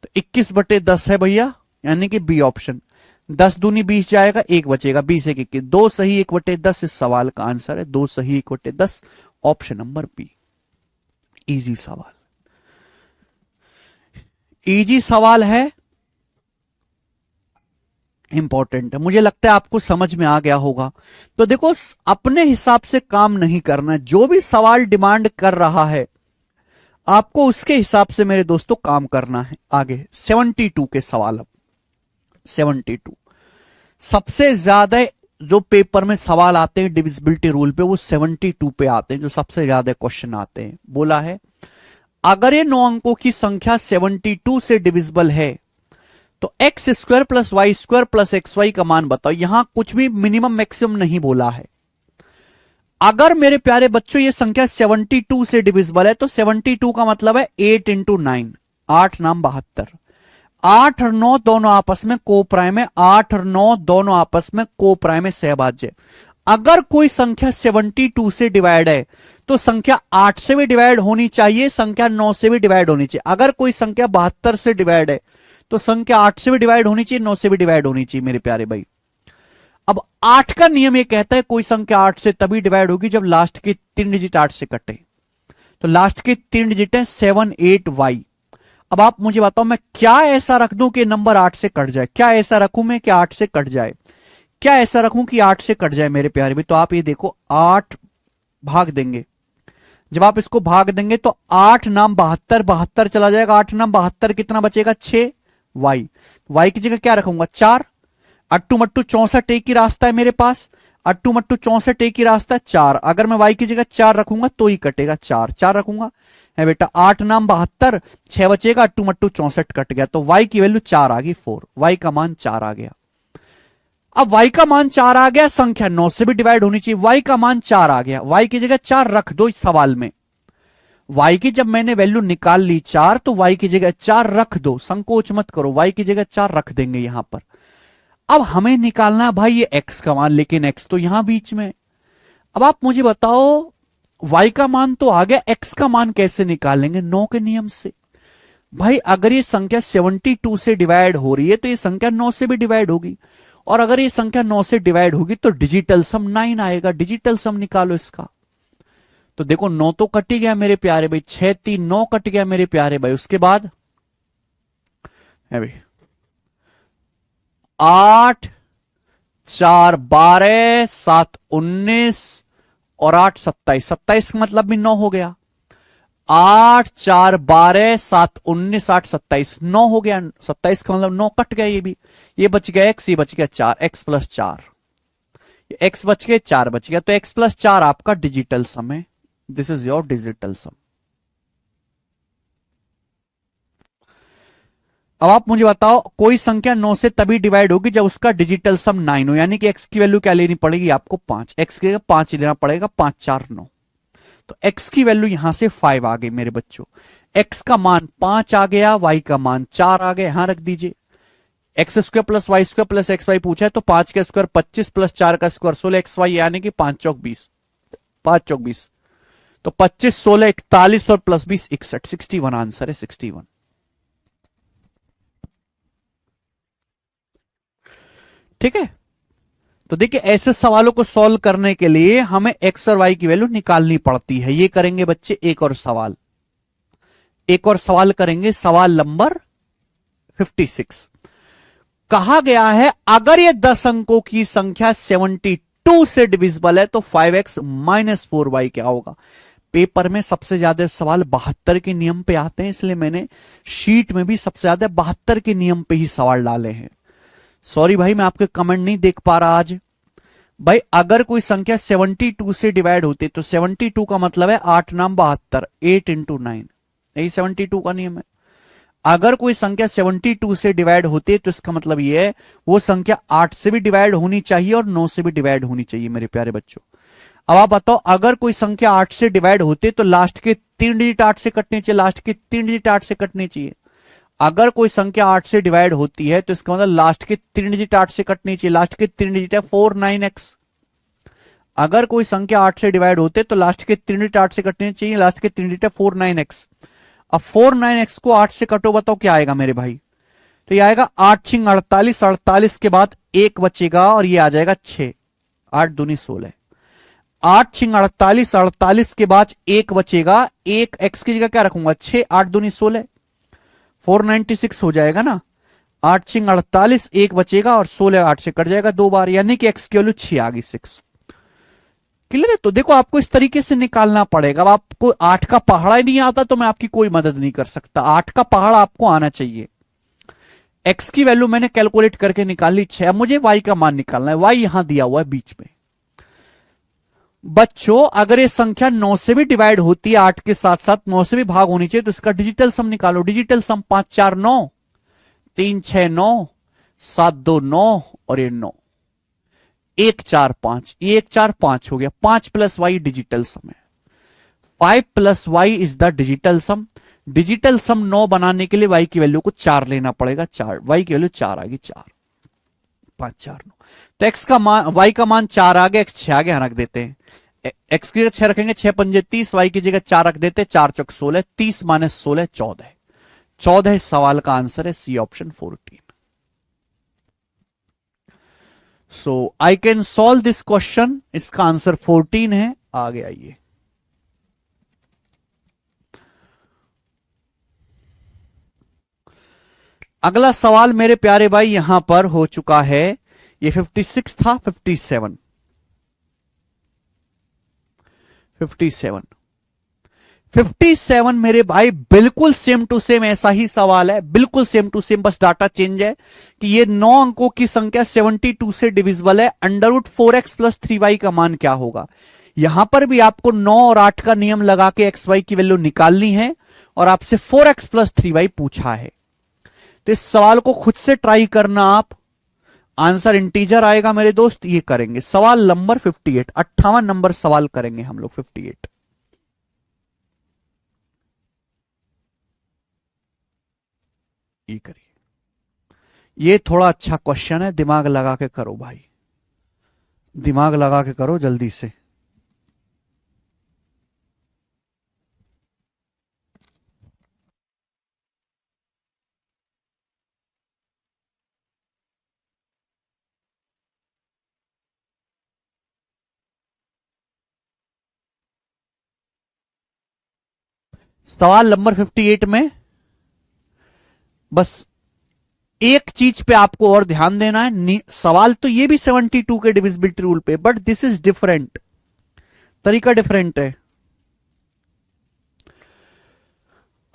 तो 21 बटे 10 है भैया, यानी कि बी ऑप्शन। 10 दूनी 20 जाएगा, 1 बचेगा, 20 1 21, 2 सही 1 बटे 10 इस सवाल का आंसर है, 2 सही 1 बटे 10, ऑप्शन नंबर बी। इजी सवाल, इजी सवाल है, इंपॉर्टेंट है, मुझे लगता है आपको समझ में आ गया होगा। तो देखो, अपने हिसाब से काम नहीं करना, जो भी सवाल डिमांड कर रहा है आपको उसके हिसाब से मेरे दोस्तों काम करना है। आगे 72 के सवाल, अब 72 सबसे ज्यादा जो पेपर में सवाल आते हैं डिविजिबिलिटी रूल पे, वो 72 पे आते हैं, जो सबसे ज्यादा क्वेश्चन आते हैं। बोला है अगर ये 9 अंकों की संख्या 72 से डिविजिबल है तो X square plus Y square plus X Y का मान बताओ। यहां कुछ भी मिनिमम मैक्सिमम नहीं बोला है। अगर मेरे प्यारे बच्चों ये संख्या 72 से डिविजिबल है तो 72 का मतलब है 8 इंटू 9, 8 नाम 72। 8 और 9 दोनों आपस में को प्राइम है, 8 और 9 दोनों आपस में को प्राइम है, सहभाज्य। अगर कोई संख्या 72 से डिवाइड है तो संख्या 8 से भी डिवाइड होनी चाहिए, संख्या 9 से भी डिवाइड होनी चाहिए। अगर कोई संख्या 72 से डिवाइड है तो संख्या 8 से भी डिवाइड होनी चाहिए, 9 से भी डिवाइड होनी चाहिए मेरे प्यारे भाई। अब 8 का नियम यह कहता है कोई संख्या 8 से तभी डिवाइड होगी जब लास्ट के 3 डिजिट 8 से कटे। तो लास्ट के 3 डिजिट है 7 8 वाई। अब आप मुझे बताओ मैं क्या ऐसा रख दूं कि नंबर 8 से कट जाए? क्या ऐसा रखूं मैं कि 8 से कट जाए? क्या ऐसा रखूं कि 8 से कट जाए मेरे प्यारे भाई? तो आप ये देखो 8 भाग देंगे, जब आप इसको भाग देंगे तो 8 नाम 72, 72 चला जाएगा, 8 नाम 72 कितना बचेगा 6 वाई। वाई की जगह क्या रखूंगा 4। अट्टू मट्टू 64 एक ही रास्ता है मेरे पास, अट्टू मट्टू 64 एक ही रास्ता है 4। अगर मैं वाई की जगह 4 रखूंगा तो ही कटेगा, 4 4 रखूंगा है बेटा। 8 नाम 72, 6 बचेगा, अट्टू मट्टू 64 कट गया तो वाई की वैल्यू 4 आ गई, 4। वाई का मान 4 आ गया। अब y का मान 4 आ गया, संख्या 9 से भी डिवाइड होनी चाहिए। y का मान 4 आ गया, y की जगह 4 रख दो इस सवाल में। y की जब मैंने वैल्यू निकाल ली 4 तो y की जगह 4 रख दो, संकोच मत करो, y की जगह 4 रख देंगे यहां पर। अब हमें निकालना भाई ये x का मान, लेकिन x तो यहां बीच में। अब आप मुझे बताओ y का मान तो आ गया, x का मान कैसे निकालेंगे? 9 के नियम से। भाई अगर ये संख्या 72 से डिवाइड हो रही है तो ये संख्या 9 से भी डिवाइड होगी, और अगर ये संख्या 9 से डिवाइड होगी तो डिजिटल सम 9 आएगा। डिजिटल सम निकालो इसका। तो देखो 9 तो कट ही गया मेरे प्यारे भाई, 6 3 9 कट गया मेरे प्यारे भाई। उसके बाद है भाई 8 4 12 7 19 और 8 27, 27 का मतलब भी 9 हो गया। 8 4 12 7 19 8 27, 9 हो गया। 27 का मतलब 9 कट गया, ये बच गया x, ये बच गया 4, x प्लस 4, x बच गए 4 बच गया। तो x प्लस 4 आपका डिजिटल सम है। दिस इज योर डिजिटल सम। अब आप मुझे बताओ कोई संख्या 9 से तभी डिवाइड होगी जब उसका डिजिटल सम 9 हो, यानी कि x की वैल्यू क्या लेनी पड़ेगी आपको 5, x की 5 लेना पड़ेगा, 5 4 9। तो x की वैल्यू यहां से 5 आ गई मेरे बच्चों। x का मान 5 आ गया, y का मान 4 आ गया, यहां रख दीजिए। X square plus Y square plus X Y पूछा है तो 5 का स्क्वायर 25 प्लस 4 का स्क्वायर 16 एक्स वाई, यानी कि 5 चौक 20, 5 चौक 20, तो 25 16 41 और प्लस 20 61, 61 आंसर है 61। ठीक है, तो देखिए ऐसे सवालों को सॉल्व करने के लिए हमें एक्स और वाई की वैल्यू निकालनी पड़ती है। ये करेंगे बच्चे एक और सवाल, एक और सवाल करेंगे, सवाल नंबर 56। कहा गया है अगर ये 10 अंकों की संख्या 72 से डिविजिबल है तो 5x माइनस 4y क्या होगा? पेपर में सबसे ज्यादा सवाल 72 के नियम पे आते हैं, इसलिए मैंने शीट में भी सबसे ज्यादा 72 के नियम पे ही सवाल डाले हैं। सॉरी भाई मैं आपके कमेंट नहीं देख पा रहा आज। भाई अगर कोई संख्या 72 से डिवाइड होती तो 72 का मतलब है 8 नाम 72, 8 इंटू 9, यही 72 का नियम है। अगर कोई संख्या 72 से डिवाइड होती है तो इसका मतलब यह है वो संख्या 8 से भी डिवाइड होनी चाहिए और 9 से भी डिवाइड होनी चाहिए मेरे प्यारे बच्चों। अब आप बताओ अगर कोई संख्या 8 से डिवाइड होती है तो लास्ट के 3 डिजिट 8 से कटने चाहिए, लास्ट के 3 डिजिट 8 से कटने चाहिए। अगर कोई संख्या 8 से डिवाइड होती है तो इसका मतलब लास्ट के 3 डिजिट 8 से कटनी चाहिए, लास्ट के 3 डिजिट है 4 9x। अगर कोई संख्या 8 से डिवाइड होते तो लास्ट के 3 डिजिट 8 से कटने चाहिए, लास्ट के 3 डिजिट है 4 9x। अब 4 9x को 8 से कटो, बताओ क्या आएगा मेरे भाई? तो ये आएगा 8 छिंग 48, 48 के बाद 1 बचेगा और ये आ जाएगा 6, 8 दूनी 16। 8 छिंग 48, 48 के बाद 1 बचेगा, 1 x की जगह क्या रखूंगा 6, 8 दूनी 16, 496 हो जाएगा ना। 8 छिंग 48, 1 बचेगा और 16 8 से कट जाएगा 2 बार, यानी कि x की वैल्यू 6 आ गई, 6। क्लियर है? तो देखो आपको इस तरीके से निकालना पड़ेगा। अब आपको 8 का पहाड़ा ही नहीं आता तो मैं आपकी कोई मदद नहीं कर सकता, 8 का पहाड़ा आपको आना चाहिए। x की वैल्यू मैंने कैलकुलेट करके निकाली 6, अब मुझे y का मान निकालना है। y यहां दिया हुआ है बीच में, बच्चों अगर ये संख्या 9 से भी डिवाइड होती है, 8 के साथ साथ 9 से भी भाग होनी चाहिए, तो इसका डिजिटल सम निकालो। डिजिटल सम 5 4 9, 3 6 9, 7 2 9 और ये 9, 1 4 5, ये 1 4 5 हो गया। 5 प्लस वाई डिजिटल सम है। 5 plus Y is the digital sum. Digital sum 9 बनाने के लिए वाई की वैल्यू को 4 लेना पड़ेगा। 4, वाई की वैल्यू 4 आ गई। 4 5 4 9, तो एक्स का मान, वाई का मान 4 आ गया, एक्स 6 आगे रख देते हैं। एक्स की जगह 6 रखेंगे, 6 पंजे 30, वाई की जगह 4 रख देते, 4 चौक 16, 30 माइनस 16 14। 14 इस सवाल का आंसर है, C option 14। So I can solve this question, इसका आंसर 14 है। आगे आइए। अगला सवाल मेरे प्यारे भाई यहां पर हो चुका है, ये 56 था, 57 57 मेरे भाई बिल्कुल सेम टू सेम ऐसा ही सवाल है, बिल्कुल सेम टू सेम, बस डाटा चेंज है कि ये 9 अंकों की संख्या 72 से डिविजिबल है। अंडरवुड 4x प्लस 3y का मान क्या होगा। यहां पर भी आपको 9 और 8 का नियम लगा के एक्स वाई की वैल्यू निकालनी है और आपसे 4x प्लस 3y पूछा है। तो इस सवाल को खुद से ट्राई करना आप, आंसर इंटीजर आएगा मेरे दोस्त, ये करेंगे। सवाल नंबर 58, 58 नंबर सवाल करेंगे हम लोग। 58 ये करिए। ये थोड़ा अच्छा क्वेश्चन है, दिमाग लगा के करो भाई, दिमाग लगा के करो जल्दी से। सवाल नंबर 58 में बस एक चीज पे आपको और ध्यान देना है। सवाल तो ये भी 72 के डिविजिबिलिटी रूल पे, बट दिस इज डिफरेंट, तरीका डिफरेंट है।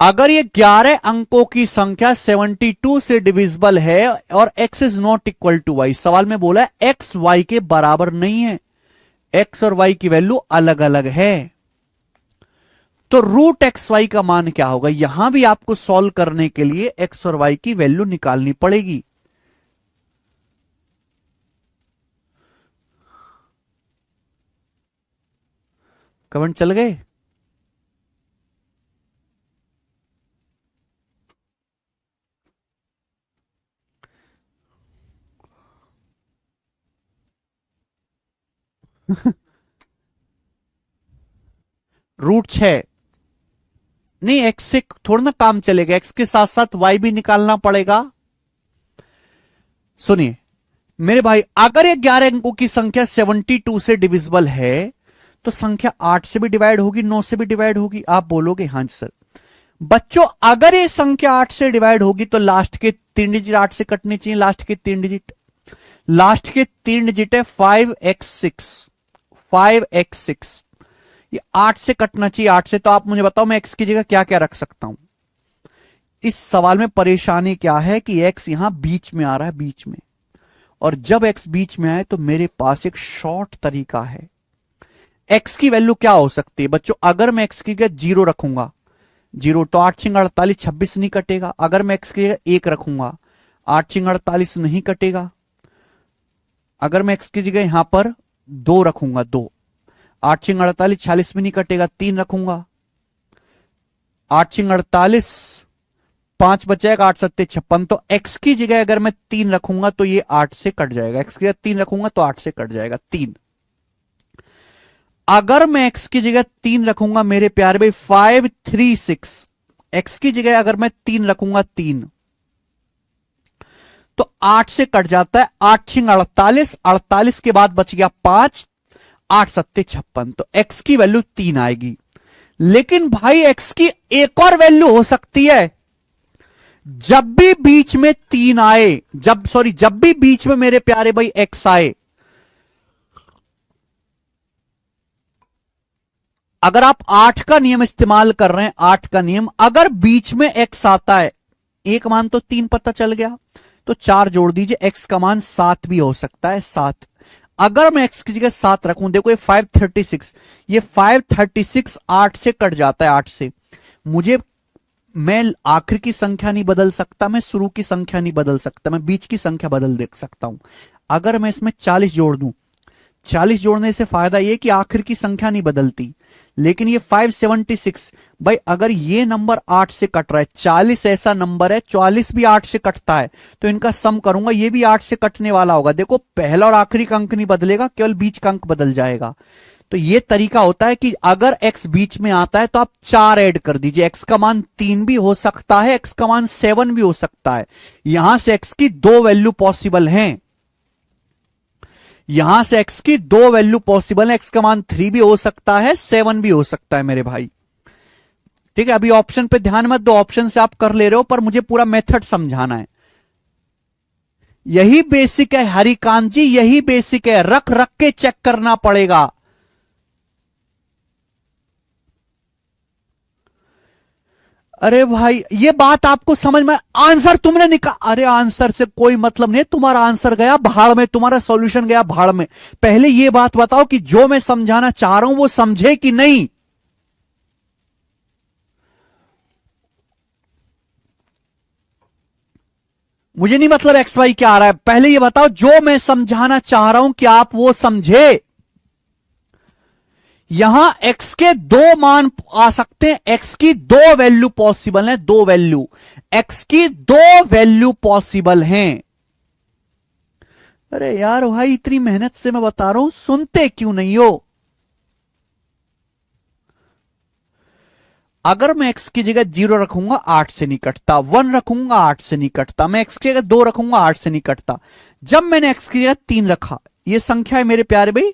अगर ये 11 अंकों की संख्या 72 से डिविजिबल है और x is not equal to Y, सवाल में बोला है x y के बराबर नहीं है, x और y की वैल्यू अलग अलग है, तो रूट एक्स वाई का मान क्या होगा। यहां भी आपको सॉल्व करने के लिए x और y की वैल्यू निकालनी पड़ेगी। कमेंट चल गए। रूट 6 नहीं, x से थोड़ा ना काम चलेगा, x के साथ साथ y भी निकालना पड़ेगा। सुनिए मेरे भाई, अगर ये 11 अंकों की संख्या 72 से डिविजिबल है तो संख्या 8 से भी डिवाइड होगी, 9 से भी डिवाइड होगी। आप बोलोगे हाँ जी सर। बच्चों अगर ये संख्या 8 से डिवाइड होगी तो लास्ट के 3 डिजिट 8 से कटने चाहिए। लास्ट के 3 डिजिट, लास्ट के 3 डिजिट है 5x6, 5x6, ये 8 से कटना चाहिए। 8 से, तो आप मुझे बताओ मैं x की जगह क्या क्या रख सकता हूं। इस सवाल में परेशानी क्या है कि x यहां बीच में आ रहा है, बीच में, और जब x बीच में आए तो मेरे पास एक शॉर्ट तरीका है। x की वैल्यू क्या हो सकती है बच्चों, अगर मैं x की जगह 0 रखूंगा, 0 तो 8 छिंग 48, 26 नहीं कटेगा। अगर मैं x की जगह 1 रखूंगा, 8 छिंग 48 नहीं कटेगा। अगर मैं x की जगह यहां पर 2 रखूंगा, 2, 8 छिंग 48, 46 भी नहीं कटेगा। 3 रखूंगा, 8 छिंग 48, 5 बचेगा, 8 सत्ते 56, तो x की जगह अगर मैं 3 रखूंगा तो ये 8 से कट जाएगा। x की जगह 3 रखूंगा तो 8 से कट जाएगा, 3। अगर मैं x की जगह 3 रखूंगा मेरे प्यारे भाई 5 3 6, x की जगह अगर मैं 3 रखूंगा 3, तो 8 से कट जाता है। 8 छिंग 48, 48 के बाद बच गया 5, 8 सत्ते 56, तो x की वैल्यू 3 आएगी। लेकिन भाई x की एक और वैल्यू हो सकती है, जब भी बीच में 3 आए, जब भी बीच में मेरे प्यारे भाई x आए, अगर आप 8 का नियम इस्तेमाल कर रहे हैं, 8 का नियम, अगर बीच में x आता है, एक मान तो 3 पता चल गया, तो 4 जोड़ दीजिए, x का मान 7 भी हो सकता है, 7। अगर मैं x की जगह 7 रखूं, देखो ये 536, ये 536 8 से कट जाता है, 8 से। मैं आखिर की संख्या नहीं बदल सकता, मैं शुरू की संख्या नहीं बदल सकता, मैं बीच की संख्या बदल देख सकता हूं। अगर मैं इसमें 40 जोड़ दूं, 40 जोड़ने से फायदा यह कि आखिर की संख्या नहीं बदलती। लेकिन ये 576, भाई अगर ये नंबर 8 से कट रहा है, 40 ऐसा नंबर है, 44 भी 8 से कटता है, तो इनका सम करूंगा, ये भी 8 से कटने वाला होगा। देखो पहला और आखिरी का अंक नहीं बदलेगा, केवल बीच का अंक बदल जाएगा। तो ये तरीका होता है कि अगर x बीच में आता है तो आप 4 ऐड कर दीजिए। x का मान 3 भी हो सकता है, x का मान 7 भी हो सकता है। यहां से x की 2 वैल्यू पॉसिबल हैं, यहां से x की 2 वैल्यू पॉसिबल है। x का मान 3 भी हो सकता है, 7 भी हो सकता है मेरे भाई। ठीक है, अभी ऑप्शन पे ध्यान मत दो, ऑप्शन से आप कर ले रहे हो, पर मुझे पूरा मेथड समझाना है। यही बेसिक है हरिकांत जी, यही बेसिक है, रख रख के चेक करना पड़ेगा। अरे भाई ये बात आपको समझ में, आंसर तुमने निकाला, अरे आंसर से कोई मतलब नहीं, तुम्हारा आंसर गया भाड़ में, तुम्हारा सॉल्यूशन गया भाड़ में। पहले ये बात बताओ कि जो मैं समझाना चाह रहा हूं वो समझे कि नहीं। मुझे नहीं मतलब एक्स वाई क्या आ रहा है, पहले ये बताओ जो मैं समझाना चाह रहा हूं कि आप वो समझे। यहां x के 2 मान आ सकते हैं, x की 2 वैल्यू पॉसिबल है, 2 वैल्यू, x की 2 वैल्यू पॉसिबल हैं। अरे यार भाई इतनी मेहनत से मैं बता रहा हूं, सुनते क्यों नहीं हो। अगर मैं x की जगह 0 रखूंगा 8 से नहीं कटता, 1 रखूंगा 8 से नहीं कटता, मैं x की जगह 2 रखूंगा 8 से नहीं कटता। जब मैंने x की जगह 3 रखा, ये संख्या है मेरे प्यारे भाई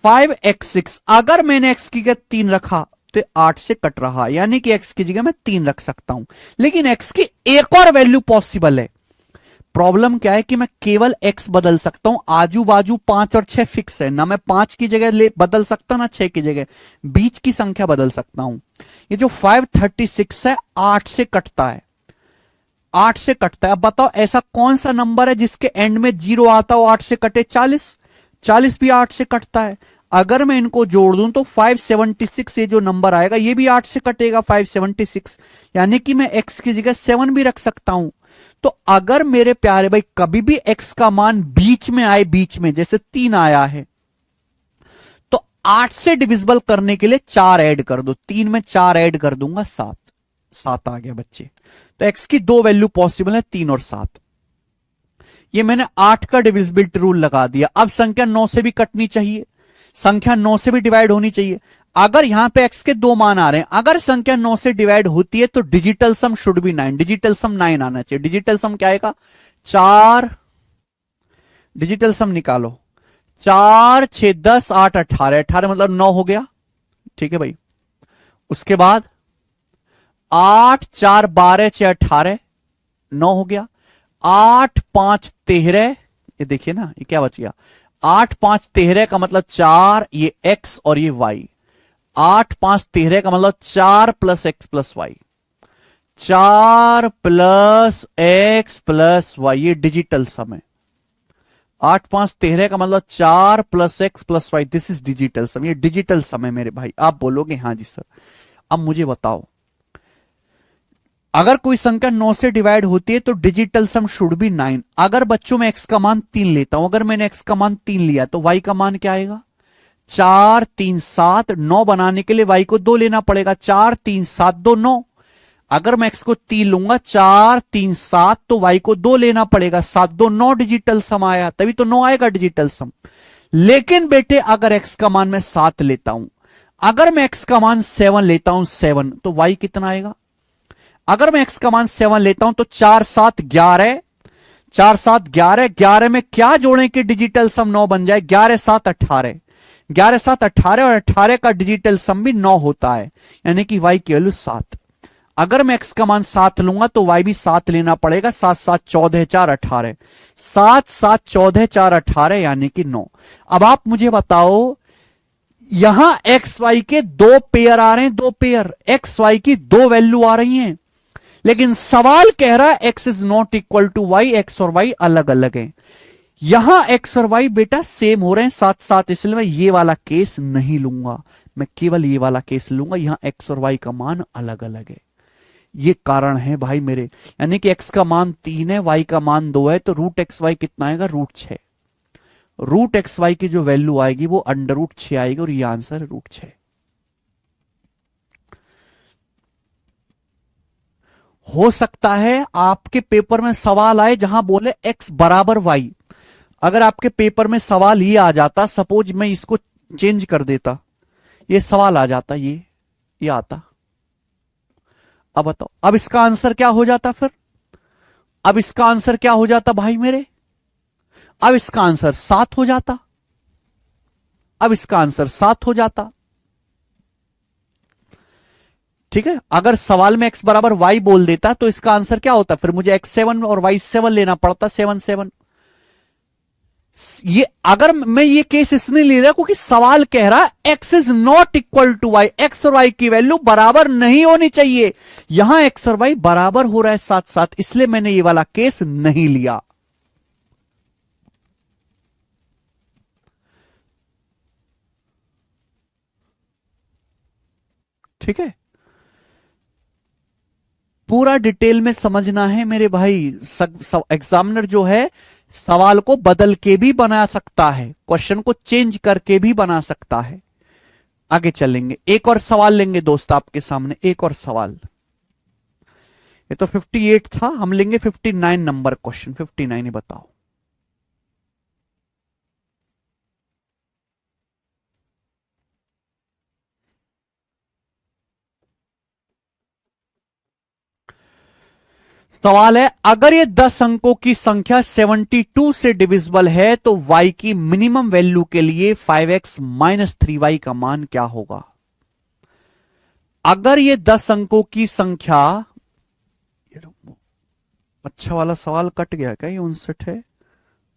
5x6, अगर मैंने x की जगह 3 रखा तो 8 से कट रहा, यानी कि x की जगह मैं 3 रख सकता हूं। लेकिन x की एक और वैल्यू पॉसिबल है। प्रॉब्लम क्या है कि मैं केवल x बदल सकता हूं, आजू बाजू 5 और 6 फिक्स है ना, मैं 5 की जगह बदल सकता ना 6 की जगह, बीच की संख्या बदल सकता हूं। ये जो 536 है 8 से कटता है, 8 से कटता है। अब बताओ ऐसा कौन सा नंबर है जिसके एंड में 0 आता हो 8 से कटे। 40, 40 भी 8 से कटता है। अगर मैं इनको जोड़ दूं तो 576 ये जो नंबर आएगा ये भी 8 से कटेगा, 576, यानी कि मैं x की जगह 7 भी रख सकता हूं। तो अगर मेरे प्यारे भाई कभी भी x का मान बीच में आए, बीच में जैसे 3 आया है, तो 8 से डिविजिबल करने के लिए 4 ऐड कर दो, 3 में 4 ऐड कर दूंगा 7, 7 आ गया बच्चे। तो x की 2 वैल्यू पॉसिबल है, 3 और 7। ये मैंने 8 का डिविजिबिलिटी रूल लगा दिया। अब संख्या 9 से भी कटनी चाहिए, संख्या 9 से भी डिवाइड होनी चाहिए। अगर यहां पे x के 2 मान आ रहे हैं, अगर संख्या 9 से डिवाइड होती है तो digital sum should be 9, digital sum 9 आना चाहिए। डिजिटल सम क्या आएगा 4, डिजिटल सम निकालो, 4 6 10 8 18, 18 मतलब 9 हो गया। ठीक है भाई, उसके बाद 8 4 12 6 18, 9 हो गया। 8 5 13, ये देखिए ना ये क्या बच गया, 8 5 13 का मतलब 4, ये x और ये y। 8 5 13 का मतलब 4 plus X plus Y, 4 plus X plus Y, ये डिजिटल सम है। 8 5 13 का मतलब 4 plus X plus Y, this is digital sum, ये डिजिटल सम है मेरे भाई। आप बोलोगे हाँ जी सर। अब मुझे बताओ अगर कोई संख्या 9 से डिवाइड होती है तो डिजिटल सम शुड बी 9। अगर बच्चों में x का मान 3 लेता हूं, अगर मैंने x का मान 3 लिया तो y का मान क्या आएगा 4 3 7, 9 बनाने के लिए y को 2 लेना पड़ेगा, 4 3 7 2 9। अगर मैं x को 3 लूंगा 4 3 7 तो y को 2 लेना पड़ेगा, 7 2 9 डिजिटल सम आया, तभी तो 9 आएगा डिजिटल सम। लेकिन बेटे अगर x का मान मैं 7 लेता हूं, अगर मैं x का मान 7 लेता हूं 7, तो y कितना आएगा। अगर मैं x का मान 7 लेता हूं तो 4 7 11, 4 7 11, 11 में क्या जोड़ें कि डिजिटल सम 9 बन जाए, 11 7 18, 11 7 18 और 18 का डिजिटल सम भी 9 होता है, यानी कि y की वैल्यू 7। अगर मैं x का मान 7 लूंगा तो y भी 7 लेना पड़ेगा, 7 7 14 4 18, 7 7 14 4 18 यानी कि 9। अब आप मुझे बताओ यहां x y के 2 पेयर आ रहे हैं, 2 पेयर x y की 2 वैल्यू आ रही हैं, लेकिन सवाल कह रहा है x is not equal to y, x और y अलग अलग हैं। यहां एक्स और वाई बेटा सेम हो रहे हैं साथ साथ, इसलिए मैं ये वाला केस नहीं लूंगा, मैं केवल ये वाला केस लूंगा, यहां एक्स और वाई का मान अलग अलग है। ये कारण है भाई मेरे, यानी कि एक्स का मान 3 है, वाई का मान 2 है, तो रूट एक्स वाई कितना आएगा, √6। रूट एक्स वाई की जो वैल्यू आएगी वो √6 आएगी, और ये आंसर है √6। हो सकता है आपके पेपर में सवाल आए जहां बोले x बराबर वाई। अगर आपके पेपर में सवाल ये आ जाता, सपोज मैं इसको चेंज कर देता, ये सवाल आ जाता, ये आता, अब बताओ अब इसका आंसर क्या हो जाता फिर, अब इसका आंसर क्या हो जाता भाई मेरे, अब इसका आंसर 7 हो जाता, अब इसका आंसर 7 हो जाता। ठीक है, अगर सवाल में x बराबर y बोल देता तो इसका आंसर क्या होता, फिर मुझे x7 और y7 लेना पड़ता, 7 7। ये अगर मैं ये केस इसने ले रहा क्योंकि सवाल कह रहा है x is not equal to y, x और y की वैल्यू बराबर नहीं होनी चाहिए, यहां x और y बराबर हो रहा है साथ साथ, इसलिए मैंने ये वाला केस नहीं लिया। ठीक है, पूरा डिटेल में समझना है मेरे भाई। एग्जामिनर जो है सवाल को बदल के भी बना सकता है, क्वेश्चन को चेंज करके भी बना सकता है। आगे चलेंगे, एक और सवाल लेंगे दोस्त आपके सामने, एक और सवाल। ये तो 58 था, हम लेंगे 59 नंबर क्वेश्चन। 59 ही बताओ। सवाल है, अगर ये 10 अंकों की संख्या 72 से डिविजिबल है तो y की मिनिमम वैल्यू के लिए 5x - 3y का मान क्या होगा। अगर ये 10 अंकों की संख्या, अच्छा वाला सवाल कट गया क्या, ये 59 है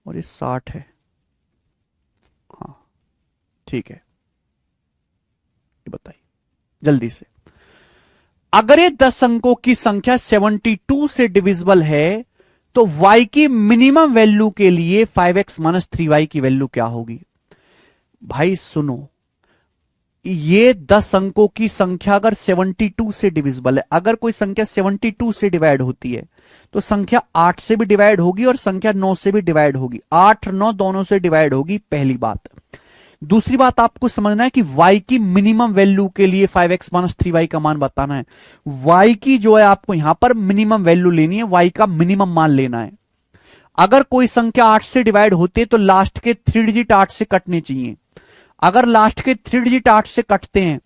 और ये 60 है, हाँ ठीक है, ये बताइए जल्दी से। अगर ये 10 अंकों की संख्या 72 से डिविजिबल है तो y की मिनिमम वैल्यू के लिए 5x - 3y की वैल्यू क्या होगी। भाई सुनो, ये 10 अंकों की संख्या अगर 72 से डिविजिबल है, अगर कोई संख्या 72 से डिवाइड होती है तो संख्या 8 से भी डिवाइड होगी और संख्या 9 से भी डिवाइड होगी, 8 9 दोनों से डिवाइड होगी, पहली बात। दूसरी बात आपको समझना है कि y की मिनिमम वैल्यू के लिए 5x - 3y का मान बताना है। y की जो है आपको यहां पर मिनिमम वैल्यू लेनी है, y का मिनिमम मान लेना है। अगर कोई संख्या 8 से डिवाइड होती है तो लास्ट के 3 डिजिट 8 से कटने चाहिए। अगर लास्ट के 3 डिजिट 8 से कटते हैं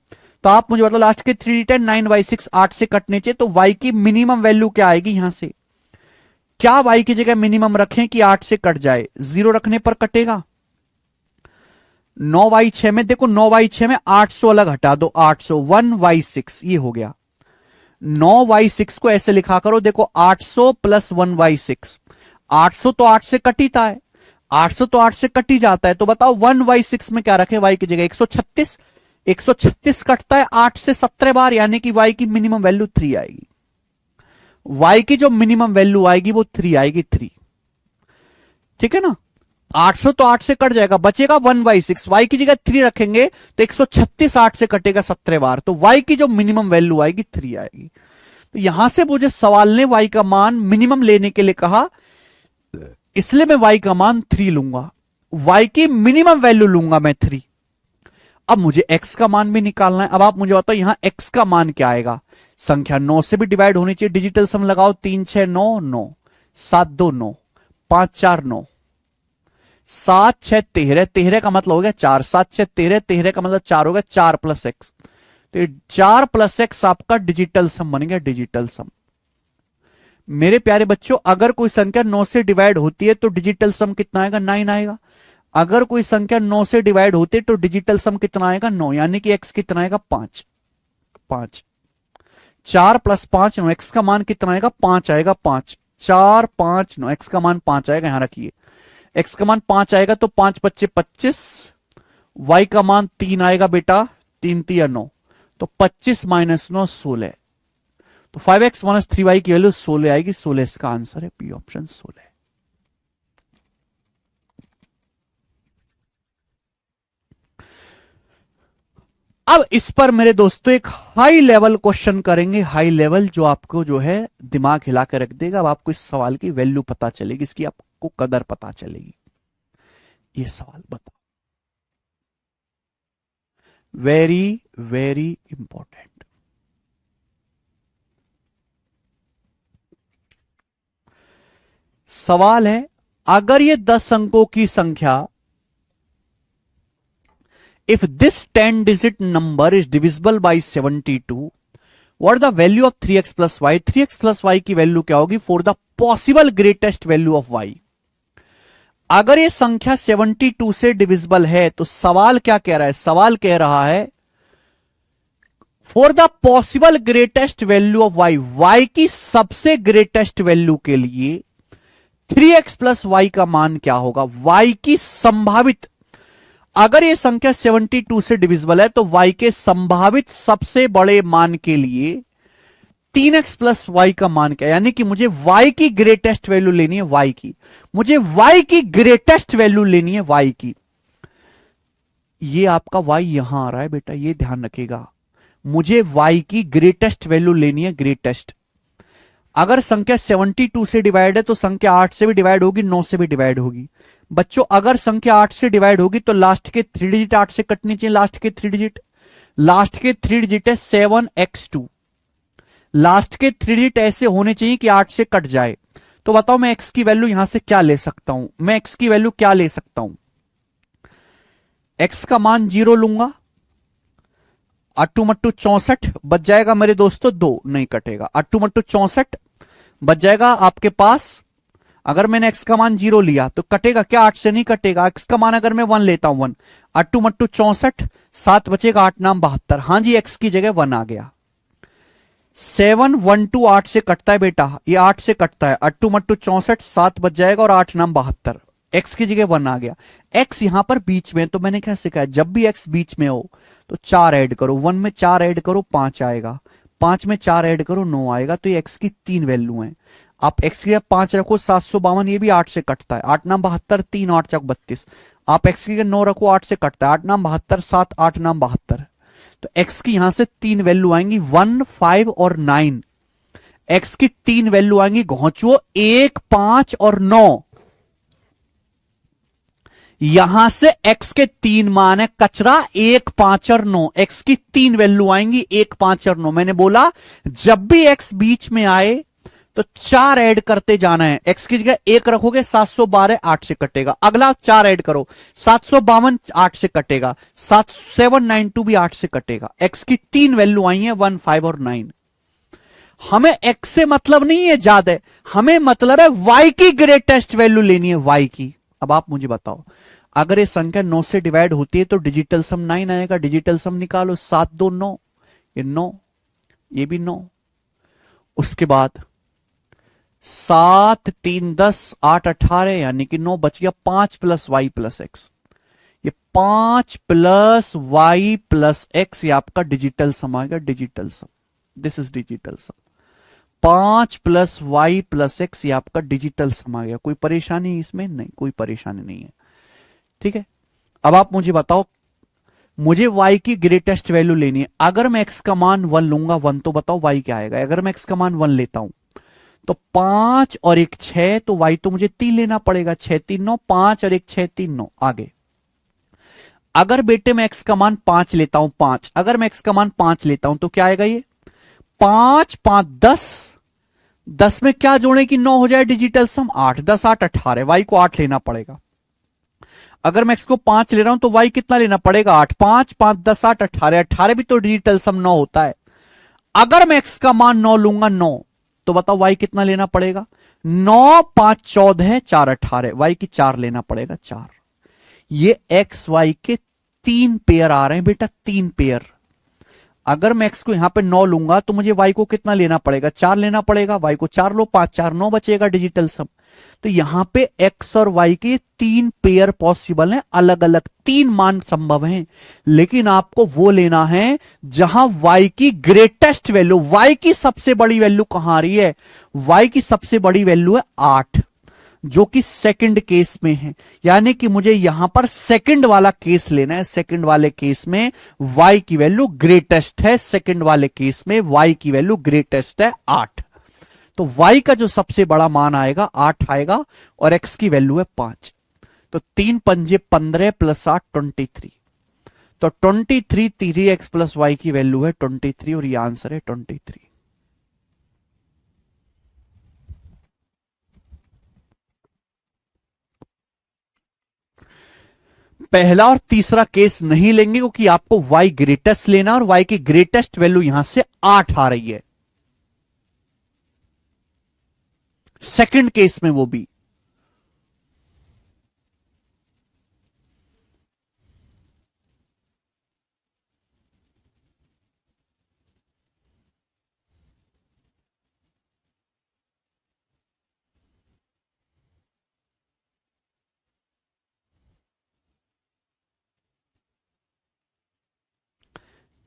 तो आप मुझे बताओ, लास्ट के 3 डिजिट 9/6 8 से कटने चाहिए, तो y की मिनिमम वैल्यू क्या आएगी यहां से। क्या y की जगह मिनिमम रखें कि 8 से कट जाए, 0 रखने पर कटेगा। 9/6 में देखो, 9/6 में 800 अलग हटा दो, 800 1/6 ये हो गया। 9/6 को ऐसे लिखा करो, देखो 800 + 1/6, 800 तो 8 से कटीता है, 800 तो 8 से कटी जाता है, तो बताओ 1/6 में क्या रखें y की जगह, 136। 136 कटता है 8 से 17 बार, यानी कि y की मिनिमम वैल्यू 3 आएगी। y की जो मिनिमम वैल्यू आएगी वो 3 आएगी, 3। ठीक है ना, 800 तो 8 से कट जाएगा, बचेगा 1/6, y की जगह 3 रखेंगे तो 136 8 से कटेगा 17 बार, तो y की जो मिनिमम वैल्यू आएगी 3 आएगी। तो यहां से मुझे सवाल ने y का मान मिनिमम लेने के लिए कहा, इसलिए मैं y का मान 3 लूंगा, y की मिनिमम वैल्यू लूंगा मैं 3। अब मुझे x का मान भी निकालना है। अब आप मुझे बताओ यहां x का मान क्या आएगा, संख्या 9 से भी डिवाइड होनी चाहिए, डिजिटल सम लगाओ, 3 6 9 9, 7 2 9, 5 4 9, 7 6 13, 13 का मतलब हो गया 4, 7 6 13, 13 का मतलब 4 हो गया, 4 + x, तो 4 + x आपका डिजिटल सम बन गया, डिजिटल सम। मेरे प्यारे बच्चों, अगर कोई संख्या 9 से डिवाइड होती है तो डिजिटल सम कितना आएगा, 9 आएगा। अगर कोई संख्या 9 से डिवाइड होती है तो डिजिटल सम कितना आएगा, 9, यानी कि x कितना आएगा, 5 5। 4 + 5 9, x का मान कितना आएगा, 5 आएगा, 5 4 5 9, x का मान 5 आएगा, यहां रखिए x का मान 5 आएगा, तो 5 × 5 = 25, y का मान 3 आएगा बेटा, 3 3 9, तो 25 - 9 16, तो 5x - 3y की वैल्यू 16 आएगी, 16 इसका आंसर है, बी ऑप्शन 16। अब इस पर मेरे दोस्तों एक हाई लेवल क्वेश्चन करेंगे, हाई लेवल, जो आपको जो है दिमाग हिला के रख देगा। अब आपको इस सवाल की वैल्यू पता चलेगी, इसकी आपको कदर पता चलेगी। ये सवाल बताओ, वेरी वेरी इंपॉर्टेंट। सवाल है, अगर ये 10 अंकों की संख्या, if this 10 digit number is divisible by 72, what the value of 3x plus y? 3x plus y की वैल्यू क्या होगी for the possible greatest value of y? अगर ये संख्या 72 से डिविजिबल है तो सवाल क्या कह रहा है? सवाल कह रहा है for the possible greatest value of y, y की सबसे ग्रेटेस्ट वैल्यू के लिए 3x प्लस y का मान क्या होगा? y की संभावित, अगर ये संख्या 72 से डिविजिबल है तो y के संभावित सबसे बड़े मान के लिए 3x प्लस वाई का मान क्या है? यानी कि मुझे y की ग्रेटेस्ट वैल्यू लेनी है, y की, मुझे y की ग्रेटेस्ट वैल्यू लेनी है, y की। ये आपका y यहां आ रहा है बेटा, ये ध्यान रखिएगा, मुझे y की ग्रेटेस्ट वैल्यू लेनी है, ग्रेटेस्ट। अगर संख्या 72 से डिवाइड है तो संख्या 8 से भी डिवाइड होगी, 9 से भी डिवाइड होगी। बच्चों अगर संख्या 8 से डिवाइड होगी तो लास्ट के 3 डिजिट 8 से कटनी चाहिए, लास्ट के 3 डिजिट, लास्ट के 3 डिजिट है 7x2, लास्ट के 3 डिजिट ऐसे होने चाहिए कि 8 से कट जाए। तो बताओ मैं x की वैल्यू यहां से क्या ले सकता हूं? मैं x की वैल्यू क्या ले सकता हूं? x का मान 0 लूंगा, अट्टू मट्टू 64 बच जाएगा मेरे दोस्तों, 2 नहीं कटेगा, अट्टू मट्टू 64 बच जाएगा आपके पास। अगर मैंने x का मान 0 लिया तो कटेगा क्या? 8 से नहीं कटेगा। x का मान अगर मैं 1 लेता हूं, 1, अट्टू मट्टू 64, 7 बचेगा, 8 नाम 72। हां जी, x की जगह 1 आ गया। 7 1 2 8 से कटता है बेटा, ये 8 से कटता है, अट्टू मट्टू 64, 7 बच जाएगा और 8 नाम 72, x की जगह 1 आ गया। x यहां पर बीच में, तो मैंने क्या सिखाया? जब भी x बीच में हो तो 4 ऐड करो, 1 में 4 ऐड करो 5 आएगा, 5 में 4 ऐड करो 9 आएगा। तो ये x की 3 वैल्यू है। आप x की जगह 5 रखो, 752, ये भी 8 से कटता है, 8 नाम 72, 3 8 चौक 32। आप x की जगह 9 रखो, 8 से कटता है, 8 नाम 72, 7 8 नाम 72। तो x की यहां से 3 वैल्यू आएंगी, 1 5 और 9। x की 3 वैल्यू आएंगी घोंचुओ, 1 5 और 9। यहां से x के 3 मान है, कचरा 1 5 और 9। x की 3 वैल्यू आएंगी, 1 5 और 9। मैंने बोला जब भी x बीच में आए तो 4 ऐड करते जाना है। x की जगह 1 रखोगे, 712 8 से कटेगा, अगला 4 ऐड करो, 752 8 से कटेगा, 792 भी 8 से कटेगा। x की 3 वैल्यू आई है, 1 5 और 9। हमें x से मतलब नहीं है ज्यादा, हमें मतलब है y की ग्रेटेस्ट वैल्यू लेनी है, y की। अब आप मुझे बताओ, अगर ये संख्या 9 से डिवाइड होती है तो डिजिटल सम 9 आएगा, डिजिटल सम निकालो, 7 2 9, ये 9, ये भी 9, उसके बाद 7 3 10 8 18, यानी कि 9 बच गया, 5 प्लस वाई प्लस एक्स। ये 5 प्लस वाई प्लस एक्स, ये आपका डिजिटल सम आएगा, digital sum, this is digital sum. 5 plus Y plus X, ये आपका डिजिटल सम आ गया। कोई परेशानी इसमें? नहीं, कोई परेशानी नहीं है, ठीक है। अब आप मुझे बताओ, मुझे y की ग्रेटेस्ट वैल्यू लेनी है। अगर मैं x का मान 1 लूंगा, 1, तो बताओ y क्या आएगा? अगर मैं x का मान 1 लेता हूं तो 5 और 1 6, तो y तो मुझे 3 लेना पड़ेगा, 6 3 9, 5 और 1 6 3 9। आगे अगर बेटे मैं x का मान 5 लेता हूं, 5, अगर मैं x का मान 5 लेता हूं तो क्या आएगा? ये 5 5 10, 10 में क्या जोड़े कि 9 हो जाए, डिजिटल सम 8, 10 8 18, y को 8 लेना पड़ेगा। अगर मैं x को 5 ले रहा हूं तो y कितना लेना पड़ेगा? 8, 5 5 10 8 18, 18 भी तो डिजिटल सम 9 होता है। अगर मैं x का मान 9 लूंगा, 9, तो बताओ y कितना लेना पड़ेगा? 9 5 14, 4 18, y की 4 लेना पड़ेगा, 4। ये x y के 3 पेयर आ रहे हैं बेटा, 3 पेयर। अगर मैं x को यहां पे 9 लूंगा तो मुझे y को कितना लेना पड़ेगा? 4 लेना पड़ेगा, y को 4 लो, 5 4 9 बचेगा, डिजिटल सम। तो यहां पे x और y के 3 पेयर पॉसिबल हैं, अलग अलग 3 मान संभव हैं, लेकिन आपको वो लेना है जहां y की ग्रेटेस्ट वैल्यू, y की सबसे बड़ी वैल्यू कहां आ रही है? y की सबसे बड़ी वैल्यू है 8। जो कि सेकंड केस में है, यानी कि मुझे यहां पर सेकंड वाला केस लेना है। सेकंड वाले केस में y की वैल्यू ग्रेटेस्ट है, सेकंड वाले केस में y की वैल्यू ग्रेटेस्ट है 8। तो y का जो सबसे बड़ा मान आएगा 8 आएगा और x की वैल्यू है 5। तो 3 पंजे 15 प्लस 8 23। तो 23 3x प्लस y की वैल्यू है 23 और ये आंसर है 23। पहला और तीसरा केस नहीं लेंगे क्योंकि आपको y ग्रेटेस्ट लेना और y की ग्रेटेस्ट वैल्यू यहां से 8 आ रही है, सेकंड केस में वो भी।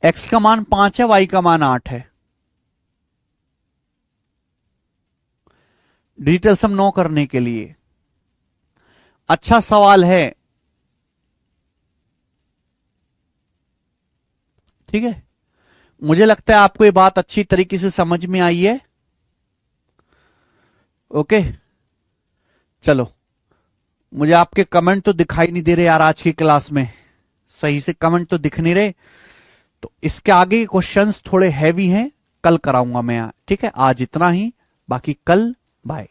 x का मान 5 है, y का मान 8 है। डिजिटल सम 9 करने के लिए अच्छा सवाल है, ठीक है। मुझे लगता है आपको ये बात अच्छी तरीके से समझ में आई है। ओके, चलो। मुझे आपके कमेंट तो दिखाई नहीं दे रहे यार, आज की क्लास में सही से कमेंट तो दिख नहीं रहे। तो इसके आगे के क्वेश्चंस थोड़े हैवी हैं, कल कराऊंगा मैं, ठीक है। आज इतना ही, बाकी कल। बाय।